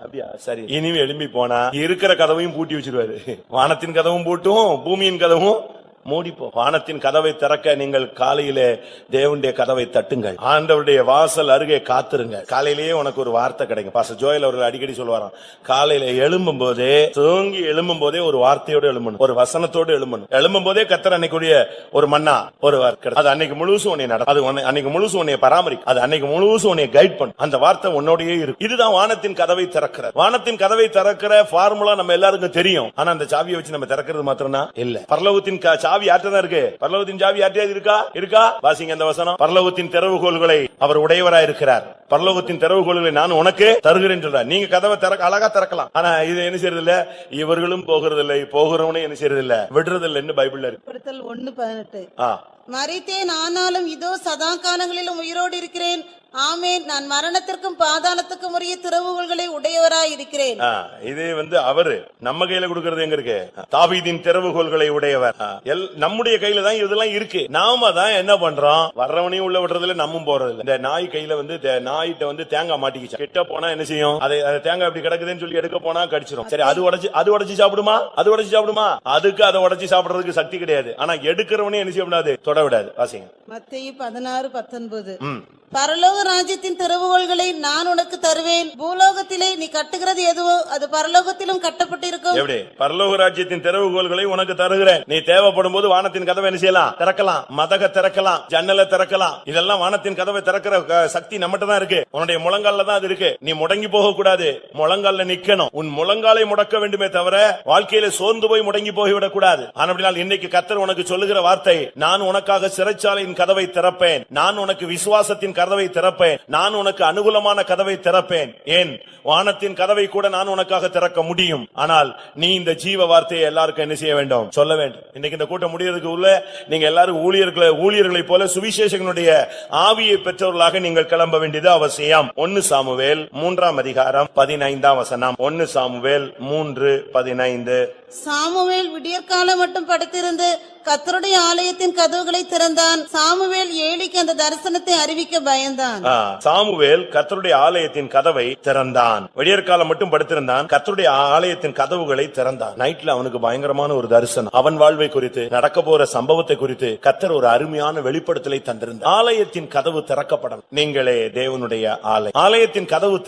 அப்படியா, சரி. இனிமே எழும்பி போனா இருக்கிற கதவையும் பூட்டி வச்சிருவாரு. வானத்தின் கதவும் பூட்டும், பூமியின் கதவும் மூடிப்போ. வானத்தின் கதவை திறக்க நீங்கள் காலையிலே தேவனுடைய கதவை தட்டுங்கள், ஆண்டவருடைய வாசல் அருகே காத்திருங்க. காலையிலேயே உனக்கு ஒரு வார்த்தை கிடைக்கும். பாஸ்டர் ஜோயல் அவர்கள் அடிக்கடி சொல்லுவாராம், காலையில எழும்பும் போதே, தூங்கி எழும்பும் போதே ஒரு வார்த்தையோடு எழும்பணும், ஒரு வசனத்தோடு எழும்பணும். எழும்பும் போதே கர்த்தர் அன்னைக்குரிய ஒரு மன்னா, ஒரு வார்த்தை, அது அன்னைக்கு முழுசும் உன்னை நடக்கும், அது அன்னைக்கு முழுசும் உன்னை பராமரிக்கும், அது அன்னைக்கு முழுசும் உன்னை கைட் பண்ணும். அந்த வார்த்தை உன்னோடயே இருக்கும். இதுதான் வானத்தின் கதவை திறக்கிற. வானத்தின் கதவை திறக்கிற ஃபார்முலா நம்ம எல்லாருக்கும் தெரியும். ஆனா அந்த சாவியை வச்சு நம்ம திறக்கிறது மாத்திரம் இல்ல. பரலோகத்தின் சாவி யார்கிட்ட இருக்கு? பரலோகத்தின் சாவி யார்கிட்ட இருக்கா? வாசிங்க அந்த வசனம். பரலோகத்தின் திறவுகோல்களை அவர் உடையவராயிருக்கிறார். பரலோகத்தின் திறவுகோல்களை நான் உனக்கு தருகிறேன் சொல்ற. நீங்க கதவை அழகா திறக்கலாம், ஆனா இது என்ன செய்யறது இல்ல, இவர்களும் போகிறதில்லை, போகிறவனே என்ன செய்யறது இல்ல, விடுறதில்லைன்னு பைபிள்ல இருக்கு. 1:18 மரித்தேன், ஆனாலும் இதோ சதா காலங்களிலும் உயிரோடு இருக்கிறேன். ஆமேன். நான் மரணத்திற்கும் பாதாளத்துக்கும் உரிய திறவுகோல்களை உடையவராய் இருக்கிறேன். இது அவரு நம்ம கையில கொடுக்கறது எங்க இருக்கு? தாவீதின் திறவுகோல்களை உடையவர். நம்முடைய கையில தான் இதெல்லாம் இருக்கு. நாம தான் என்ன பண்றோம், வர்றவனையும் உள்ள விடுறதுல நம்மும் போறது. இந்த நாய் கையில நாயிட்ட தேங்காய் மாட்டிக்கிச்சு, கிட்ட போனா என்ன செய்யும், அதை தேங்காய் இப்படி கிடக்குதுன்னு சொல்லி எடுக்க போனா கடிச்சிடும். சரி, அது உடைச்சு சாப்பிடுமா? அதுக்கு அதை உடைச்சு சாப்பிடுறதுக்கு சக்தி கிடையாது. ஆனா எடுக்கிறவனே என்ன செய்ய முடியாது, தொட விடாது. வாசிங்க மத்தேயு 16:19. பரலோக ராஜ்யத்தின் திறவுகோல்களை நான் உனக்கு தருவேன். பூலோகத்திலே நீ கட்டுகிறது எதுவோ அது பரலோகத்திலும் கட்டப்பட்டிருக்கும். எப்படி? பரலோக ராஜ்யத்தின் திறவுகோல்களை உனக்கு தருகிறேன். நீ தேவைப்படும் போது வானத்தின் கதவை என்ன செய்யலாம், திறக்கலாம். மதக திறக்கலாம், ஜன்னலை திறக்கலாம். இதெல்லாம் வானத்தின் கதவை திறக்கிற சக்தி நம்மகிட்ட தான் இருக்கு. உன்னுடைய முழங்கால தான் அது இருக்கு. நீ முடங்கி போக கூடாது, முழங்கால நிக்கணும். உன் முழங்காலை முடக்க வேண்டுமே தவிர வாழ்க்கையில சோர்ந்து போய் முடங்கி போய்விடக் கூடாது. ஆனால் இன்னைக்கு கர்த்தர் உனக்கு சொல்லுகிற வார்த்தை, நான் உனக்காக சிறைச்சாலையின் கதவை திறப்பேன், நான் உனக்கு விசுவாசத்தின் கதவை திறப்பேன், நான் உனக்கு அனுகூலமான கதவை திறப்பேன். ஏன்? வானத்தின் கதவை கூட நான் உனக்காக திறக்க முடியும். ஆனால் நீ இந்த ஜீவ வார்த்தையை எல்லாருக்கும் என்ன செய்ய வேண்டும், சொல்ல வேண்டும். இன்னைக்கு இந்த கூட்டம் முடியறதுக்கு உள்ள நீங்க எல்லாரும் ஊழியர்களை போல சுவிசேஷங்களுடைய ஆவியை பெற்றவர்களாக நீங்கள் கிளம்ப வேண்டியது அவசியம். 1 சாமுவேல் 3:15. 1 சாமுவேல் 3:15. சாமுவேல் விடியற்காலம் மட்டும் படுத்திருந்து கர்த்தருடைய ஆலயத்தின் கதவுகளை திறந்தான். சாமுவேல் ஏலிக்கு அந்த தரிசனத்தை அறிவிக்க பயந்தான். சாமுவேல் கர்த்தருடைய ஆலயத்தின் கதவை திறந்தான். விடியற்காலம் மட்டும் படுத்திருந்தான், கர்த்தருடைய ஆலயத்தின் கதவுகளை திறந்தான். நைட்ல அவனுக்கு பயங்கரமான ஒரு தரிசனம், அவன் வாழ்வை குறித்து, நடக்க போற சம்பவத்தை குறித்து கர்த்தர் ஒரு அருமையான வெளிப்படுத்தலை தந்திருந்தார். ஆலயத்தின் கதவு திறக்கப்படணும். நீங்களே தேவனுடைய ஆலயம். ஆலயத்தின் கதவு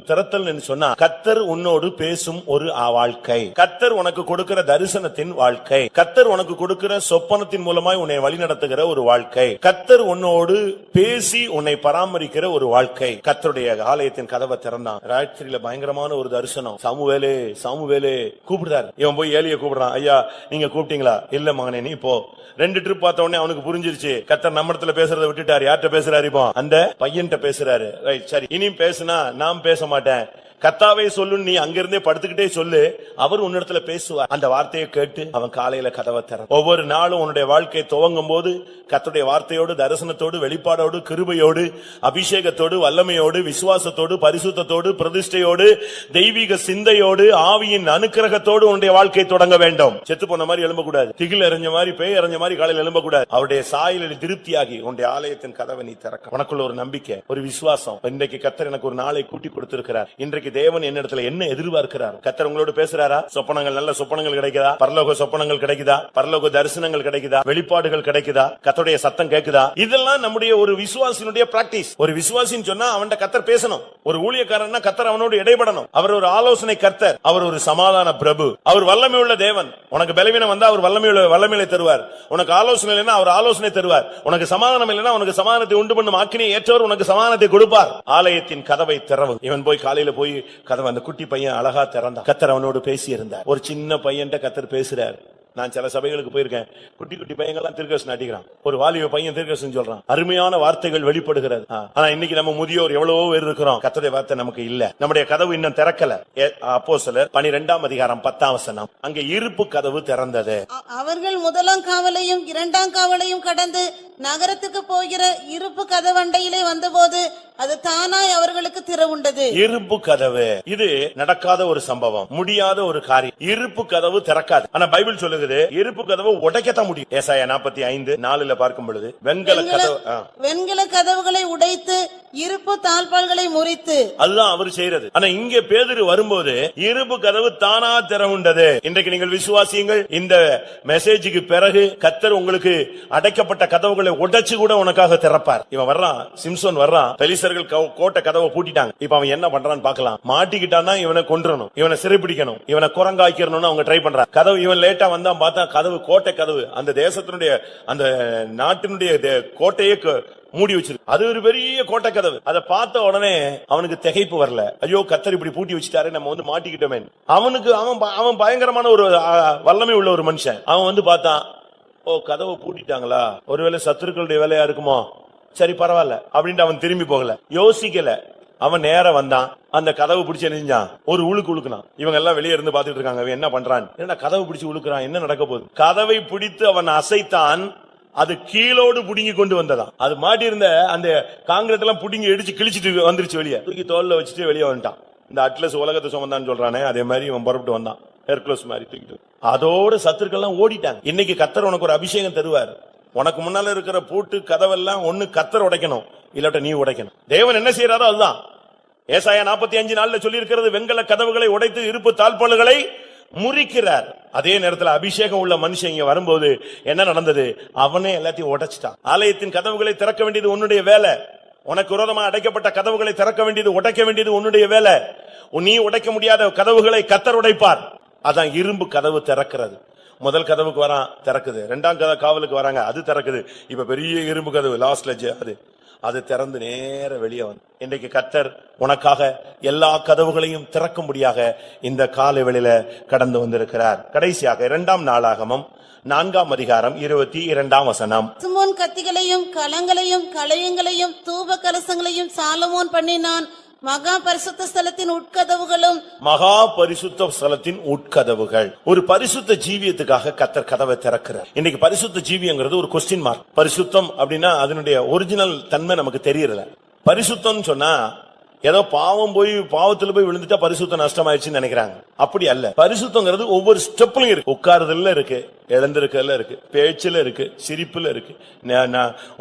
திறத்தல் என்று சொன்னா கர்த்தர் உன்னோடு பேசும் ஒரு வாழ்க்கை, கர்த்தர் உனக்கு கொடுக்கிற தரிசனத்தின் வாழ்க்கை, கர்த்தர் உனக்கு கொடுக்கிற சொப்பனத்தின் மூலமாய் உன்னை வழிநடத்துகிற ஒரு வாழ்க்கை, கர்த்தர் உன்னோடு பேசி உன்னை பராமரிக்கிற ஒரு வாழ்க்கை. கர்த்தருடைய ஆலயத்தின் கதவை திறந்தான். ராத்திரியில பயங்கரமான ஒரு தரிசனம். சாமுவேலே சாமுவேலே கூப்பிடுறாரு. இவன் போய் ஏலியை கூப்பிடுறான். ஐயா, நீங்க கூப்பிட்டீங்களா? இல்ல மகனே, நீ போ. 2 ட்ரிப் பார்த்த உடனே அவனுக்கு புரிஞ்சிருச்சு, கர்த்தர் நம்ம இடத்துல பேசுறதை விட்டுட்டாரு. யார்கிட்ட பேசுறாரு? இப்போ அந்த பையன்கிட்ட பேசுறாரு. ரைட், சரி, இனியும் பேசுனா நான் பேச மாட்டேன், கர்த்தாவே சொல்லு, நீ அங்கிருந்தே படுத்துக்கிட்டே சொல்லு, அவர் உன்னிடத்துல பேசுவார். அந்த வார்த்தையை கேட்டு அவன் காலையில கதவை திறந்தான். ஒவ்வொரு நாளும் உன்னுடைய வாழ்க்கை துவங்கும் போது கர்த்தருடைய வார்த்தையோடு, தரிசனத்தோடு, வெளிப்பாடோடு, கிருபையோடு, அபிஷேகத்தோடு, வல்லமையோடு, விசுவாசத்தோடு, பரிசுத்தத்தோடு, பிரதிஷ்டையோடு, தெய்வீக சிந்தையோடு, ஆவியின் அனுக்கிரகத்தோடு உன்னுடைய வாழ்க்கை தொடங்க வேண்டும். செத்து போன மாதிரி எழும்பக்கூடாது, திகில் எறிஞ்ச மாதிரி, பேய் எறிஞ்ச மாதிரி காலையில் எழும்பக்கூடாது. அவருடைய சாயலில் திருப்தியாகி உன்னுடைய ஆலயத்தின் கதவை நீ திறக்க. உனக்குள்ள ஒரு நம்பிக்கை, ஒரு விசுவாசம். இன்றைக்கு கர்த்தர் எனக்கு ஒரு நாளை கூட்டி கொடுத்திருக்கிறார். இன்றைக்கு தேவன் என்னிடத்துல என்ன எதிர்பார்க்கிறார்? கர்த்தர் உங்களோடு பேசுறாரா? சொப்பனங்கள், நல்ல சொப்பனங்கள் கிடைக்குதா? பரலோக சொப்பனங்கள் கிடைக்குதா? பரலோக தரிசனங்கள் கிடைக்குதா? வெளிப்பாடுகள் கிடைக்குதா? கர்த்தருடைய சத்தம் கேக்குதா? இதெல்லாம் நம்முடைய ஒரு விசுவாசினுடைய பிராக்டிஸ். ஒரு விசுவாசின்னு சொன்னா அவன்கிட்ட கர்த்தர் பேசணும். ஒரு ஊழியக்காரன்னா கர்த்தர் அவனோடு இடைபடணும். அவர் ஒரு ஆலோசனை கர்த்தர், அவர் ஒரு சமாதான பிரபு, அவர் வல்லமை உள்ள தேவன். உனக்கு பலவீனம் வந்தா அவர் வல்லமையை தருவார். உனக்கு ஆலோசனை இல்லைன்னா அவர் ஆலோசனை தருவார். உனக்கு சமாதானம் இல்லைன்னா உனக்கு சமாதானத்தை உண்டு பண்ணும் ஆக்கினை ஏற்றவர் உனக்கு சமாதானத்தை கொடுப்பார். ஆலயத்தின் கதவை திறவு. இவன் போய் காலையில போய் கதவை, அந்த குட்டி பையன் அழகா திறந்தான். கர்த்தர் அவனோடு பேசி இருந்தார். ஒரு சின்ன பையன்ட்ட கர்த்தர் பேசுறார். நான் சில சபைகளுக்கு போயிருக்கேன், குட்டி குட்டி பையங்கள்லாம் தீர்க்கதரிசனம் அடிக்கிறான். ஒரு வாலிப பையன் தீர்க்கதரிசனம் சொல்றான். அருமையான வார்த்தைகள் வெளிப்படுகிறது. ஆனா இன்னைக்கு நம்ம முதியோர் எவ்வளவோ பேர் இருக்கிறோம், கர்த்தருடைய வார்த்தை நமக்கு இல்ல. நம்முடைய கதவு இன்னும் திறக்கல. அப்போஸ்தலர் 12:10 அங்கே இருப்பு கதவு திறந்தது. அவர்கள் 1ஆம் காவலையும் 2ஆம் காவலையும் கடந்து நகரத்துக்கு போகிற இருப்பு கதவண்டையிலே வந்தபோது அது தானாய் அவர்களுக்கு திறவுண்டது. இருப்பு கதவு, இது நடக்காத ஒரு சம்பவம், முடியாத ஒரு காரியம். இருப்பு கதவு திறக்காது. ஆனா பைபிள் சொல்லுகிறது இருப்பு கதவு உடைக்கத்தான் முடியும். ஏசாயா 45:4 பார்க்கும் பொழுது வெண்கல கதவுகளை உடைத்து இருப்பு தாழ்பால்களை முறித்து, அதுதான் அவர் செய்யறது. ஆனா இங்கே பேதுரு வரும்போது இருப்பு கதவு தானா திறவுண்டது. இன்றைக்கு நீங்கள் விசுவாசியுங்கள், இந்த மெசேஜுக்கு பிறகு கர்த்தர் உங்களுக்கு அடைக்கப்பட்ட கதவுகளை உடைச்சு கூட உனக்காக திறப்பார். இவன் வர்றான், சிம்சோன் வர்றான், பெலிஸ்தர்கள் கோட்டை கதவை பூட்டிட்டாங்க. இப்ப அவன் என்ன பண்றான்னு பார்க்கலாம். மாட்டிக்கிட்டான்னா இவனை கொன்றணும், இவனை சிறைப்பிடிக்கணும், இவனை குரங்காய்க்கணும்னு அவங்க ட்ரை பண்றான். கதவு இவன் லேட்டா வந்தா பார்த்தா கதவு, கோட்டை கதவு, அந்த தேசத்தினுடைய, அந்த நாட்டினுடைய கோட்டையே மூடி வச்சிருக்கு. அது ஒரு பெரிய கோட்டை கதவு. அதை பார்த்த உடனே அவனுக்கு திகைப்பு வரல. ஐயோ, கர்த்தர் இப்படி பூட்டி வச்சுட்டாரு, நம்ம மாட்டிக்கிட்டோமே. அவன் பயங்கரமான ஒரு வல்லமை உள்ள ஒரு மனுஷன். அவன் பார்த்தான், ஓ, கதவை பூட்டிட்டாங்களா, ஒருவேளை சத்துருக்களுடைய வேலையா இருக்குமோ, சரி பரவாயில்ல அப்படின்ட்டு அவன் திரும்பி போகல, யோசிக்கல. அவன் நேரா வந்தான், அந்த கதவு பிடிச்சு எரிஞ்சான், ஒரு உழுக்குனான். இவங்க எல்லாம் வெளியே இருந்து பாத்துட்டு இருக்காங்க, அவன் என்ன பண்றான், என்ன கதவு பிடிச்சு உழுக்குறான், என்ன நடக்க போகுது. கதவை பிடித்து அவன் அசைத்தான், அது கீழோடு புடுங்கி கொண்டு வந்ததான். அது மாட்டி இருந்த அந்த காங்கிரட் எல்லாம் புடுங்கி அடிச்சு கிழிச்சிட்டு வந்துருச்சு வெளியே. தூக்கி தோல்ல வச்சுட்டு வெளியே வந்துட்டான். இந்த அட்லஸ் உலகத்தை சுமந்தான்னு சொல்றானே, அதே மாதிரி இவன் புறப்பட்டு வந்தான், ஹெர்குலஸ் மாதிரி தூக்கிட்டு. அதோட சத்துருக்கள் எல்லாம் ஓடிட்டாங்க. இன்னைக்கு கர்த்தர் உனக்கு ஒரு அபிஷேகம் தருவார். உனக்கு முன்னால இருக்கிற பூட்டு கதவெல்லாம் ஒண்ணு கர்த்தர் உடைக்கணும், இல்லாட்ட நீ உடைக்கணும். தேவன் என்ன செய்யறாரோ அதுதான். ஏசாயா 45:4 சொல்லி இருக்கிறது, வெங்கல கதவுகளை உடைத்து இருப்பு தாழ்பாள்களை முறிக்கிறார். அதே நேரத்தில் அபிஷேகம் உள்ள மனுஷன் இங்க வரும்போது என்ன நடந்தது, அவனே எல்லாத்தையும் உடைச்சிட்டான். ஆலயத்தின் கதவுகளை திறக்க வேண்டியது உன்னுடைய வேலை. உனக்கு விரோதமாக அடைக்கப்பட்ட கதவுகளை திறக்க வேண்டியது, உடைக்க வேண்டியது உன்னுடைய வேலை. நீ உடைக்க முடியாத கதவுகளை கர்த்தர் உடைப்பார். அதான் இரும்பு கதவு திறக்கிறது. முதல் கதவுக்கு வரான், திறக்குது. இரண்டாம் காவலுக்கு வராங்க, அது திறக்குது. இப்ப பெரிய இரும்பு கதவு லாஸ்ட்ல அது திறந்து நேர வெளியே வந்து, இன்றைக்கு கர்த்தர் உனக்காக எல்லா கதவுகளையும் திறக்கும்படியாக இந்த காலை வேளையில கடந்து வந்திருக்கிறார். கடைசியாக 2 நாளாகமம் 4 அதிகாரம் 22 வசனம். சுமோன் கத்திகளையும் கலங்களையும் களையங்களையும் தூப கலசங்களையும் சாலமோன் பண்ணினான். மகா பரிசுத்த ஸ்தலத்தின் உட்கதவுகளும், மகா பரிசுத்த ஸ்தலத்தின் உட்கதவுகள். ஒரு பரிசுத்த ஜீவியத்துக்காக கர்த்தர் கதவை திறக்கிறார். இன்னைக்கு பரிசுத்த ஜீவியங்கிறது ஒரு கொஸ்டின் மார்க். பரிசுத்தம் அப்படின்னா அதனுடைய ஒரிஜினல் தன்மை நமக்கு தெரியல. பரிசுத்தம் சொன்னா ஏதோ பாவத்துல போய் விழுந்துட்டா பரிசுத்தம் நஷ்டமாயிடுச்சுன்னு நினைக்கிறாங்க. அப்படி அல்ல. பரிசுத்தங்கிறது ஒவ்வொரு ஸ்டெப்லயும் இருக்கு. உட்காருதல்ல இருக்கு, எழுந்திருக்கல இருக்கு, பேச்சுல இருக்கு, சிரிப்புல இருக்கு,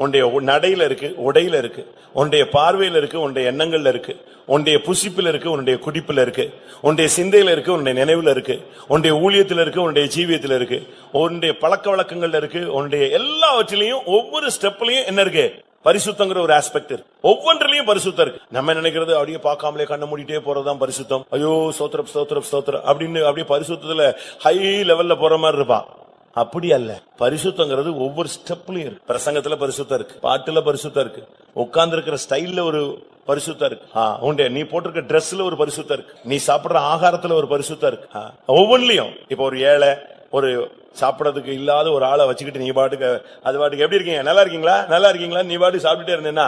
உன்னுடைய நடையில இருக்கு, உடையில இருக்கு, உன்னுடைய பார்வையில இருக்கு, உன்னுடைய எண்ணங்கள்ல இருக்கு, உன்னுடைய புசிப்பில் இருக்கு, உன்னுடைய குடிப்பில் இருக்கு, உன்னுடைய சிந்தையில இருக்கு, உன்னுடைய நினைவுல இருக்கு, உன்னுடைய ஊழியத்துல இருக்கு, உன்னுடைய ஜீவியத்துல இருக்கு, உன்னுடைய பழக்க வழக்கங்கள்ல இருக்கு, உன்னுடைய எல்லாவற்றிலையும் ஒவ்வொரு ஸ்டெப்லயும் என்ன இருக்கு, பரிசுத்தங்கிற ஒரு ஆஸ்பெக்ட் இருக்கு. ஒவ்வொன்றிலையும் பரிசுத்தம் இருக்கு. நம்ம நினைக்கிறது அப்படியே பார்க்காமலே கண்ண மூடிட்டே போறதுதான் பரிசுத்தம். ஐயோ ஸ்தோத்திரம் ஸ்தோத்திரம் ஸ்தோத்திரம் அப்படின்னு அப்படியே பரிசுத்தத்துல ஹை லெவல்ல போற மாதிரி இருப்பான். அப்படி அல்ல. பரிசுத்தங்கிறது ஒவ்வொரு ஸ்டெப்லயும் இருக்கு. பிரசங்கத்துல பரிசுத்தம் இருக்கு, பாட்டுல பரிசுத்தம் இருக்கு, உட்கார்ந்து இருக்கிற ஸ்டைல்ல ஒரு பரிசுத்தம் இருக்கு, நீ போட்டிருக்க டிரெஸ்ல ஒரு பரிசுத்தம் இருக்கு, நீ சாப்பிடுற ஆகாரத்துல ஒரு பரிசுத்தம் இருக்கு. ஒவ்வொன்றிலையும் இப்ப ஒரு ஏழை, ஒரு சாப்பிடறதுக்கு இல்லாத ஒரு ஆளை வச்சுக்கிட்டு நீ பாட்டுக்கு அது பாட்டுக்கு எப்படி இருக்கீங்க, நல்லா இருக்கீங்களா, நல்லா இருக்கீங்களா, நீ பாட்டு சாப்பிட்டுட்டே இருந்தேன்னா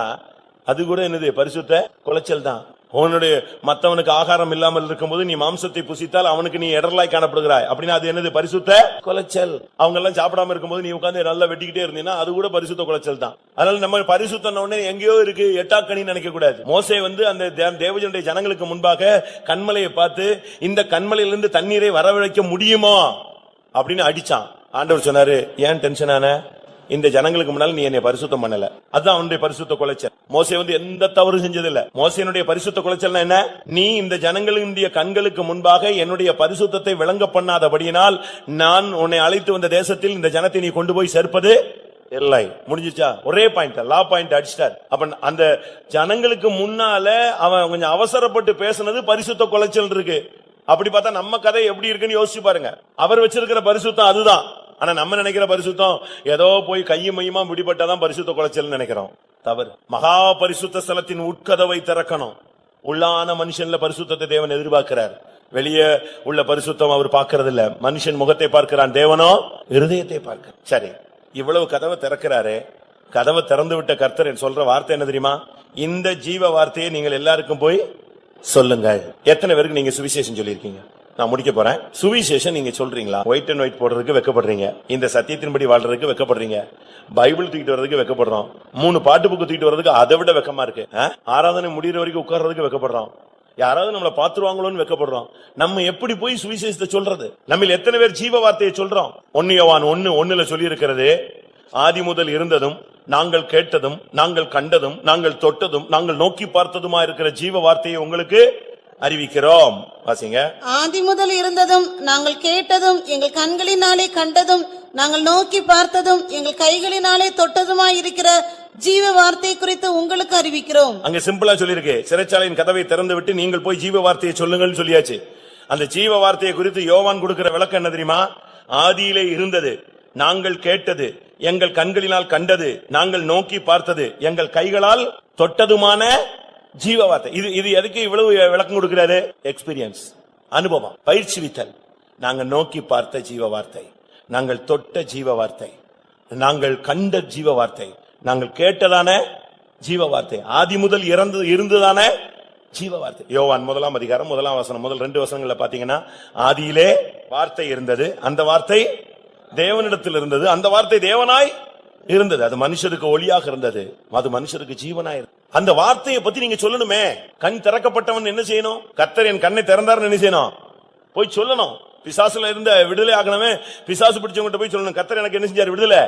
அது கூட என்னது, பரிசுத்த குலைச்சல் தான். உன்னுடைய மத்தவனுக்கு ஆகாரம் இல்லாமல் இருக்கும்போது நீ மாம்சத்தை புசித்தால் அவனுக்கு நீ இடர்லாய் காணப்படுகிறாய் அப்படின்னா அது என்னது, பரிசுத்த குலைச்சல். அவங்க எல்லாம் சாப்பிடாம இருக்கும்போது நீ உட்கார்ந்து நல்லா வெட்டிக்கிட்டே இருந்தீங்கன்னா அது கூட பரிசுத்த குலைச்சல் தான். அதனால நம்ம பரிசுத்தம் உடனே எங்கேயோ இருக்கு எட்டாக்கணின்னு நினைக்க கூடாது. மோசே அந்த தேவஜனுடைய ஜனங்களுக்கு முன்பாக கண்மலையை பார்த்து இந்த கண்மலையிலிருந்து தண்ணீரை வரவழைக்க முடியுமா அப்படின்னு அடிச்சான். ஆண்டவர் சொன்னாரு, ஏன் டென்ஷன் ஆன, இந்த ஜனங்களுக்கு முன்னால நீ என்னை பரிசுத்தம் பண்ணல. அதுதான் அவனுடைய பரிசுத்த குலைச்சல். மோசே எந்த தவறு செஞ்சதில்லை. மோசேனுடைய பரிசுத்த குலைச்சல் என்ன, நீ இந்த ஜனங்களுடைய கண்களுக்கு முன்பாக என்னுடைய பரிசுத்தத்தை விளங்க பண்ணாதபடியினால் நான் உன்னை அழைத்து வந்த தேசத்தில் இந்த ஜனத்தை நீ கொண்டு போய் சேர்ப்பது இல்லை. முடிஞ்சிச்சா? ஒரே பாயிண்ட், லா பாயிண்ட் அடிச்சிட்டார். அப்ப அந்த ஜனங்களுக்கு முன்னால அவன் கொஞ்சம் அவசரப்பட்டு பேசுனது பரிசுத்த குலைச்சல் இருக்கு. அப்படி பார்த்தா நம்ம கதை எப்படி இருக்குன்னு யோசிச்சு பாருங்க. அவர் வச்சிருக்கிற பரிசுத்தம் அதுதான். ஆனா நம்ம நினைக்கிற பரிசுத்தம் ஏதோ போய் கையும் மையுமா விடுபட்டாதான் பரிசுத்த குலைச்சல் நினைக்கிறோம். தவறு. மகா பரிசுத்த ஸ்தலத்தின் உட்கதவை திறக்கணும். உள்ளான மனுஷன்ல பரிசுத்தத்தை தேவன் எதிர்பார்க்கிறார். வெளியே உள்ள பரிசுத்தம் அவர் பார்க்கறது இல்ல. மனுஷன் முகத்தை பார்க்கிறான், தேவனோ இருதயத்தை பார்க்க. சரி, இவ்வளவு கதவை திறக்கிறாரு. கதவை திறந்து விட்ட கர்த்தர் சொல்ற வார்த்தை என்ன தெரியுமா, இந்த ஜீவ வார்த்தையை நீங்கள் எல்லாருக்கும் போய் சொல்லுங்கள். எத்தனை பேருக்கு நீங்க சுவிசேஷம் சொல்லியிருக்கீங்க? நான் முடிக்க போறேன். சுவிசேஷம் நீங்க சொல்றீங்களா? ஒயிட் அண்ட் ஒயிட் போடுறதுக்கு வெக்கப்படுறீங்க, இந்த சத்தியத்தின்படி வாழ்றதுக்கு வெக்கப்படுறீங்க, பைபிள் தூக்கிட்டு வர்றதுக்கு வெக்கப்படுறோம், 3 பாட்டு புக்கு தூக்கிட்டு வர்றதுக்கு அதை விட வெக்கமா இருக்கு, ஆராதனை முடிகிற வரைக்கும் உட்கார்றதுக்கு வெக்கப்படுறோம், யாராவது நம்மளை பாத்துருவாங்களோன்னு வெக்கப்படுறோம். நம்ம எப்படி போய் சுவிசேஷத்தை சொல்றது? நம்ம எத்தனை பேர் ஜீவ வார்த்தையை சொல்றோம்? 1 யோவான் 1:1 சொல்லி இருக்கிறது, ஆதி முதல் இருந்ததும் நாங்கள் கேட்டதும் நாங்கள் கண்டதும் நாங்கள் தொட்டதும் நாங்கள் நோக்கி பார்த்ததுமா இருக்கிற ஜீவ வார்த்தையை உங்களுக்கு அறிவிக்கிறோம். வாசிங்க. ஆதி முதல் இருந்ததும் நாங்கள் கேட்டதும் எங்கள் கண்களினாலே கண்டதும் நாங்கள் நோக்கி பார்த்ததும் எங்கள் கைகளினாலே தொட்டதுமா இருக்கிற ஜீவ வார்த்தை குறித்து உங்களுக்கு அறிவிக்கிறோம். அங்க சிம்பிளா சொல்லிருக்கு, சிறைச்சாலையின் கதவை திறந்து விட்டு நீங்கள் போய் ஜீவ வார்த்தையை சொல்லுங்கன்னு சொல்லியாச்சு. அந்த ஜீவ வார்த்தையை குறித்து யோவான் கொடுக்கிற விளக்கம் என்ன தெரியுமா? ஆதியிலே இருந்தது, நாங்கள் கேட்டது, எங்கள் கண்களினால் கண்டது, நாங்கள் நோக்கி பார்த்தது, எங்கள் கைகளால் தொட்டதுமான ஜீவ வார்த்தை. இது எதுக்கு இவ்வளவு விளக்கம் கொடுக்கிறாரு? எக்ஸ்பீரியன்ஸ், அனுபவம், பயிற்சி வித்தல். நாங்கள் நோக்கி பார்த்த ஜீவ வார்த்தை, நாங்கள் தொட்ட ஜீவ வார்த்தை, நாங்கள் கண்ட ஜீவ வார்த்தை, நாங்கள் கேட்டதான ஜீவ வார்த்தை. ஆதி முதல் இருந்துதானே ஜீவ வார்த்தை. யோவான் 1 அதிகாரம் 1 வசனம் முதல் 2 வசனங்கள்ல பாத்தீங்கன்னா, ஆதியிலே வார்த்தை இருந்தது, அந்த வார்த்தை தேவனிடத்தில் இருந்தது, அந்த வார்த்தை தேவனாய் இருந்தது, அது மனுஷருக்கு ஒளியாக இருந்தது, அது மனுஷருக்கு ஜீவனாய் இருந்தது. அந்த வார்த்தையை பத்தி நீங்க சொல்லணுமே. கண் திறக்கப்பட்டவன் என்ன செய்யணும்? கர்த்தர் என் கண்ணை திறந்தாருன்னு என்ன செய்யணும்? போய் சொல்லணும். பிசாசுல இருந்த விடுதலை ஆகணுமே, பிசாசு பிடிச்சவங்கிட்ட போய் சொல்லணும், கர்த்தர் எனக்கு என்ன செஞ்சாரு? விடுதலை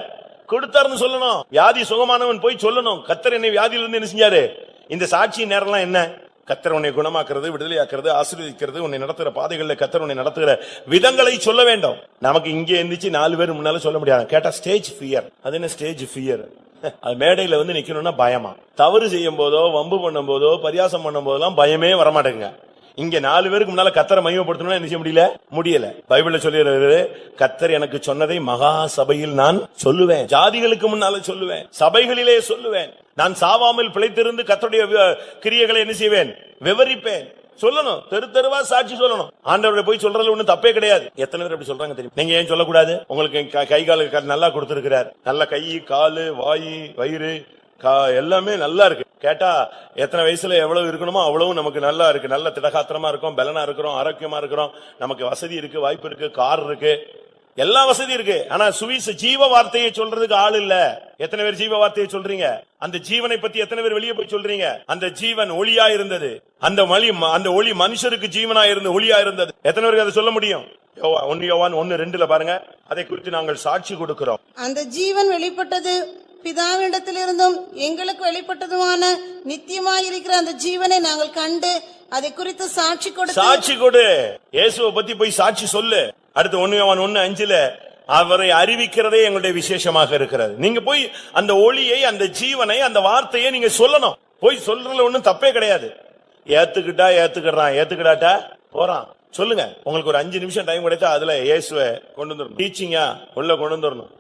கொடுத்தாருன்னு சொல்லணும். வியாதி சுகமானவன் போய் சொல்லணும், கர்த்தர் என்னை வியாதியில இருந்து என்ன செஞ்சாரு? இந்த சாட்சி நேரம்லாம் என்ன? கர்த்தர் உன்னை குணமாக்குறது, விடுதலையாக்குறது, ஆசீர்வதிக்கிறது, உன்னை நடத்துகிற பாதைகள்ல கர்த்தர் உன்னை நடத்துகிற விதங்களை சொல்ல வேண்டும். நமக்கு இங்கே எந்திரிச்சு 4 பேர் முன்னால சொல்ல முடியாது. கேட்டா ஸ்டேஜ் ஃபியர். அது என்ன ஸ்டேஜ் ஃபியர்? அது மேடையில வந்து நிக்கணும்னா பயமா. தவறு செய்யும் போதோ, வம்பு பண்ணும் போதோ, பரியாசம் பண்ணும் போதெல்லாம் பயமே வரமாட்டேங்க. இங்க 4 பேருக்கு முன்னால கர்த்தரை மகிமைப்படுத்தணும்னா என்ன செய்ய முடியல. பைபிள்ல சொல்லிடுறது, கர்த்தர் எனக்கு சொன்னதை மகா சபையில் நான் சொல்லுவேன், ஜாதிகளுக்கு முன்னால சொல்லுவேன், சபைகளிலே சொல்லுவேன், நான் சாவாமல் பிழைத்திருந்து கர்த்தருடைய கிரியைகளை என்ன செய்வேன்? விவரிப்பேன். சொல்லணும், தெருவா சாட்சி சொல்லணும். ஆண்டவரை போய் சொல்றதுல ஒண்ணும் தப்பே கிடையாது. எத்தனை பேர் அப்படி சொல்றாங்க தெரியும்? நீங்க ஏன் சொல்லக்கூடாது? உங்களுக்கு கை கால் நல்லா கொடுத்திருக்கிறார், நல்ல கை காலு வாய் வயிறு எல்லாமே நல்லா இருக்கு. கேட்டா எத்தனை வயசுல எவ்வளவு இருக்கணுமோ அவ்வளவு நமக்கு நல்லா இருக்கு. நல்ல திடகாத்திரமா இருக்கும், பலனா இருக்கிறோம், ஆரோக்கியமா இருக்கிறோம், நமக்கு வசதி இருக்கு, வாய்ப்பு இருக்கு, கார் இருக்கு, எல்லா வசதி இருக்கு. ஆனா சுவிச ஜீவ வார்த்தையை சொல்றதுக்கு ஆள் இல்ல. எத்தனை பேர் ஜீவ வார்த்தையை சொல்றீங்க? அந்த ஜீவனை பத்தி எத்தனை பேர் வெளியே போய் சொல்றீங்க? அந்த ஜீவன் ஒளியா இருந்தது, அந்த ஒளி மனுஷருக்கு ஜீவனா இருந்து ஒளியா இருந்தது. எத்தனை பேருக்கு அதை சொல்ல முடியும்? யோவான் 1:2 பாருங்க, அதை குறித்து நாங்கள் சாட்சி கொடுக்கிறோம். அந்த ஜீவன் வெளிப்பட்டது, பிதாவினிடத்திலிருந்தும் எங்களுக்கு வெளிப்பட்டதுமான நித்தியமாயிருக்கிற அந்த ஜீவனை நாங்கள் கண்டு அதை குறித்து சாட்சி கொடு. இயேசுவை பத்தி போய் சாட்சி சொல்லு. அடுத்து 1 யோவான் 1:5 அவரை அறிவிக்கிறதே எங்களுடைய விசேஷமாக இருக்கிறது. நீங்க போய் அந்த ஒளியை, அந்த ஜீவனை, அந்த வார்த்தையை நீங்க சொல்லணும். போய் சொல்றதுல ஒண்ணும் தப்பே கிடையாது. ஏத்துக்கிடாட்டா போறான். சொல்லுங்க. உங்களுக்கு ஒரு 5 நிமிஷம் டைம் கிடைச்சா அதுல இயேசுவை கொண்டு வந்துடணும். டீச்சிங்கா உள்ள கொண்டு வந்துடணும்.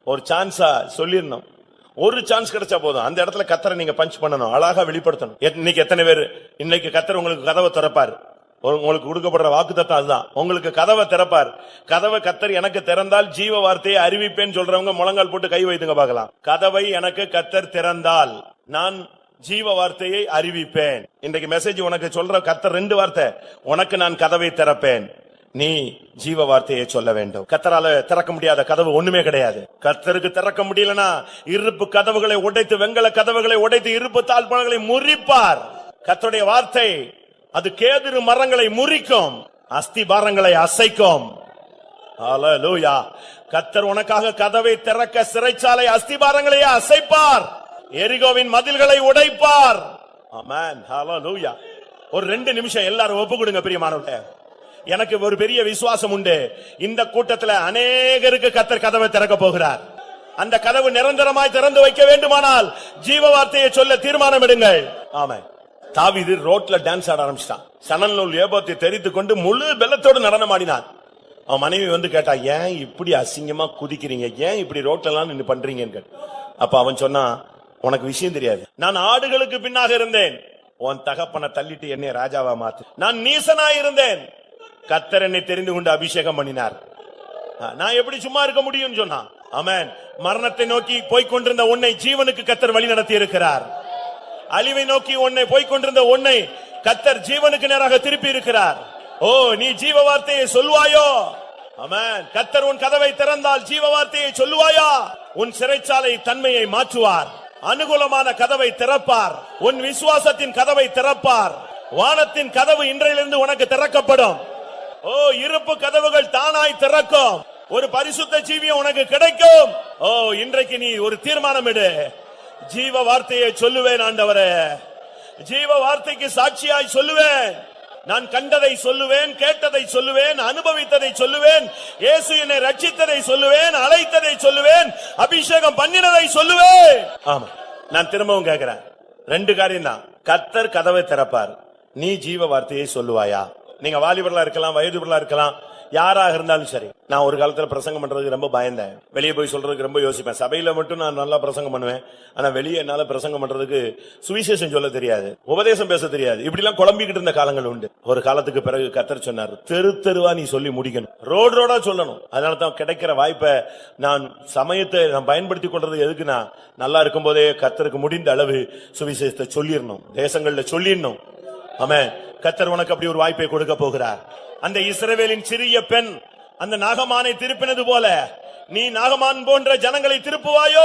ஒரு சான்ஸா சொல்லிடணும். ஒரு சான்ஸ் கிடைச்சா போதும். அந்த இடத்துல கர்த்தரை நீங்க பஞ்ச் பண்ணணும், அழகா வெளிப்படுத்தணும். இன்னைக்கு எத்தனை பேர் இன்னைக்கு கர்த்தர் உங்களுக்கு கதவை திறப்பார்? உங்களுக்கு கொடுக்கப்படுற வாக்குத்தத்தம் அதுதான். உங்களுக்கு கதவை திறப்பார். கதவை கர்த்தர் எனக்கு திறந்தால் ஜீவ வார்த்தையை அறிவிப்பேன்னு சொல்றவங்க முழங்கால் போட்டு கை வைத்துங்க பார்க்கலாம். கதவை எனக்கு கர்த்தர் திறந்தால் நான் ஜீவ வார்த்தையை அறிவிப்பேன். இன்றைக்கு மெசேஜ் உனக்கு சொல்ற கர்த்தர் 2 வார்த்தை, உனக்கு நான் கதவை திறப்பேன், நீ ஜீவ வார்த்தையை சொல்ல வேண்டும். கர்த்தரால திறக்க முடியாத கதவு ஒண்ணுமே கிடையாது. கர்த்தருக்கு திறக்க முடியலனா இருப்பு கதவுகளை உடைத்து, வெங்கல கதவுகளை உடைத்து, இருப்பு தாழ்பாள்களை முறிப்பார். கர்த்தருடைய வார்த்தை அது கேதுரு மரங்களை முறிக்கும், அஸ்திபாரங்களை அசைக்கும். ஹல்லேலூயா. கர்த்தர் உனக்காக கதவை திறக்க சிறைச்சாலை அஸ்திபாரங்களையே அசைப்பார், எரிகோவின் மதில்களை உடைப்பார். ஆமென். ஹல்லேலூயா. ஒரு 2 நிமிஷம் எல்லாரும் ஒப்பு கொடுங்க பிரியமானவர்களே. எனக்கு ஒரு பெரிய விசுவாசம் உண்டு. இந்த கூட்டத்தில் அநேகருக்கு கர்த்தர் கதவை திறக்க போகிறார். அந்த கதவு நிரந்தரமாய் திறந்து வைக்க வேண்டுமானால் ஜீவ வார்த்தையை சொல்ல தீர்மானம் எடுங்கள். ஆமென். தாவீது ரோட்ல டான்ஸ் ஆட ஆரம்பிச்சான். சணல் நூல் ஏபோத்தை தெரிந்து கொண்டு முழு பெலத்தோடு நடனம் ஆடினான். அவன் மனைவி வந்து கேட்டா, ஏன் இப்படி அசிங்கமா குதிக்கிறீங்க, ஏன் இப்படி ரோட்ல எல்லாம் நின்னு பண்றீங்க? அப்ப அவன் சொன்னா, உனக்கு விஷயம் தெரியாது, நான் ஆடுகளுக்கு பின்னாக இருந்தேன், உன் தகப்பனை தள்ளிட்டு என்னை ராஜாவா மாத்து. நான் நீசனாய் இருந்தேன், கர்த்தர் என்னை தெரிந்து கொண்டு அபிஷேகம் பண்ணினார். நான் எப்படி சும்மா இருக்க முடியும் சொன்னான். ஆமென். மரணத்தை நோக்கி போய்கொண்டிருந்த உன்னை ஜீவனுக்கு கர்த்தர் வழி நடத்தி இருக்கிறார். அழிவை நோக்கி உன்னை போய்கொண்டிருந்த உன்னை கர்த்தர் ஜீவனுக்கு நேராக திருப்பி இருக்கிறார். ஓ, நீ ஜீவ வார்த்தையை சொல்வாயோ? ஆமென். கர்த்தர் உன் கதவை திறந்தால் ஜீவ வார்த்தையை சொல்லுவாயா? உன் சிறைச்சாலை தன்மையை மாற்றுவார். அனுகூலமான கதவை திறப்பார். உன் விசுவாசத்தின் கதவை திறப்பார். வானத்தின் கதவு இன்றையிலிருந்து உனக்கு திறக்கப்படும். ஓ, இருப்பு கதவுகள் தானாய் திறக்கும். ஒரு பரிசுத்த ஜீவியம் உனக்கு கிடைக்கும். ஓ, இன்றைக்கு நீ ஒரு தீர்மானம் எடு. ஜீவ வார்த்தையை சொல்லுவேன் ஆண்டவரே, ஜீவ வார்த்தைக்கு சாட்சியாய் சொல்லுவேன். நான் கண்டதை சொல்லுவேன், கேட்டதை சொல்லுவேன், அனுபவித்ததை சொல்லுவேன், இயேசு என்னை ரட்சித்ததை சொல்லுவேன், அழைத்ததை சொல்லுவேன், அபிஷேகம் பண்ணினதை சொல்லுவேன். ஆமா, நான் திரும்பவும் கேட்கிறேன், 2 காரியம் தான். கர்த்தர் கதவை திறப்பார், நீ ஜீவ வார்த்தையை சொல்லுவாயா? நீங்க வாலிபர்களா இருக்கலாம், வயதுபர்களா இருக்கலாம், யாராக இருந்தாலும் சரி. நான் ஒரு காலத்துல பிரசங்கம் பண்றதுக்கு ரொம்ப பயந்தேன். வெளியே போய் சொல்றதுக்கு ரொம்ப யோசிப்பேன். சபையில மட்டும் நான் நல்லா பிரசங்கம் பண்ணுவேன். ஆனா வெளியே என்னால பிரசங்கம் பண்றதுக்கு சுவிசேஷம் சொல்ல தெரியாது, உபதேசம் பேச தெரியாது. இப்படி எல்லாம் குழம்பிக்கிட்டு இருந்த காலங்கள் உண்டு. ஒரு காலத்துக்கு பிறகு கர்த்தர் சொன்னார், தெரு தெருவா நீ சொல்லி முடிக்கணும், ரோடு ரோடா சொல்லணும். அதனாலதான் கிடைக்கிற வாய்ப்பை நான் சமயத்தை நான் பயன்படுத்திக் கொள்றது எதுக்குன்னா, நல்லா இருக்கும் போதே கர்த்தருக்கு முடிந்த அளவு சுவிசேஷத்தை சொல்லிடணும், தேசங்கள்ல சொல்லிடணும். ஆமென். கர்த்தர் உனக்கு அப்படி ஒரு வாய்ப்பை கொடுக்க போகிறார். அந்த இஸ்ரவேலின் சிறிய பெண் அந்த நாகமானை திருப்பினது போல நீ நாகமான் போன்ற ஜனங்களை திருப்புவாயோ?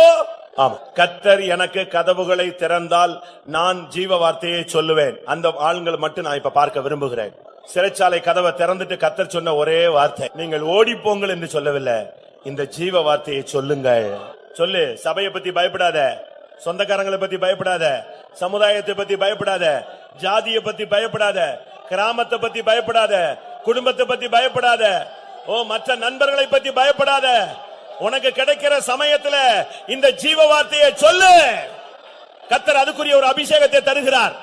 ஆமா. கர்த்தர் எனக்கு கதவுகளை திறந்தால் நான் ஜீவ வார்த்தையை சொல்லுவேன். அந்த ஆளுங்களை மட்டும் நான் இப்ப பார்க்க விரும்புகிறேன். சிறைச்சாலை கதவை திறந்துட்டு கர்த்தர் சொன்ன ஒரே வார்த்தை, நீங்கள் ஓடி போங்கள் என்று சொல்லவில்லை, இந்த ஜீவ வார்த்தையை சொல்லுங்கள். சொல்லு. சபையை பத்தி பயப்படாத, சொந்தக்காரங்களை பத்தி பயப்படாத, சமுதாயத்தை பத்தி பயப்படாத, ஜாதியை பத்தி பயப்படாத, கிராமத்தை பத்தி பயப்படாத, குடும்பத்தை பத்தி பயப்படாத, மற்ற நண்பர்களை பத்தி பயப்படாத. உனக்கு கிடைக்கிற சமயத்துல இந்த ஜீவ வார்த்தையை சொல்லு. கர்த்தர் அதுக்குரிய ஒரு அபிஷேகத்தை தருகிறார்.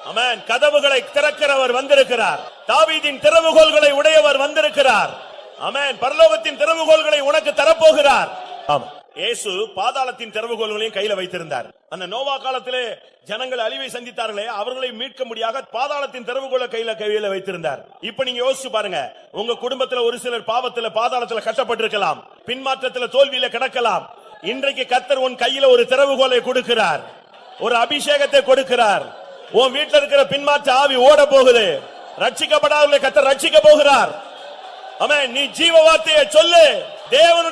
ஆமென். கதவுகளை திறக்கிறவர் வந்திருக்கிறார். தாவீதின் திறவுகோல்களை உடையவர் வந்திருக்கிறார். ஆமென். பரலோகத்தின் திறவுகோல்களை உனக்கு தரப்போகிறார். ஆமாம். இயேசு பாதாளத்தின் திறவுகோல்களையும் கையில வைத்திருந்தார். அந்த நோவா காலத்திலே ஜனங்கள் அழிவை சந்தித்தார்களே, அவர்களை மீட்க முடியாத பாதாளத்தின் திறவுகோலை கையில வைத்திருந்தார். இப்ப நீங்க யோசிச்சு பாருங்க, உங்க குடும்பத்துல ஒரு சிலர் பாவத்துல பாதாளத்துல கட்டப்பட்டிருக்கலாம், பின்மாற்றத்துல தோல்வியில கிடக்கலாம். இன்றைக்கு கர்த்தர் உன் கையில ஒரு திறவுகோலை கொடுக்கிறார், ஒரு அபிஷேகத்தை கொடுக்கிறார். உன் வீட்டுல இருக்கிற பின்மாற்ற ஆவி ஓட போகுது. ரட்சிக்கப்படாதவர்களை கர்த்தர் ரட்சிக்க போகிறார். ஆமென். நீ ஜீவ வார்த்தையை சொல்லு. தேவனுடைய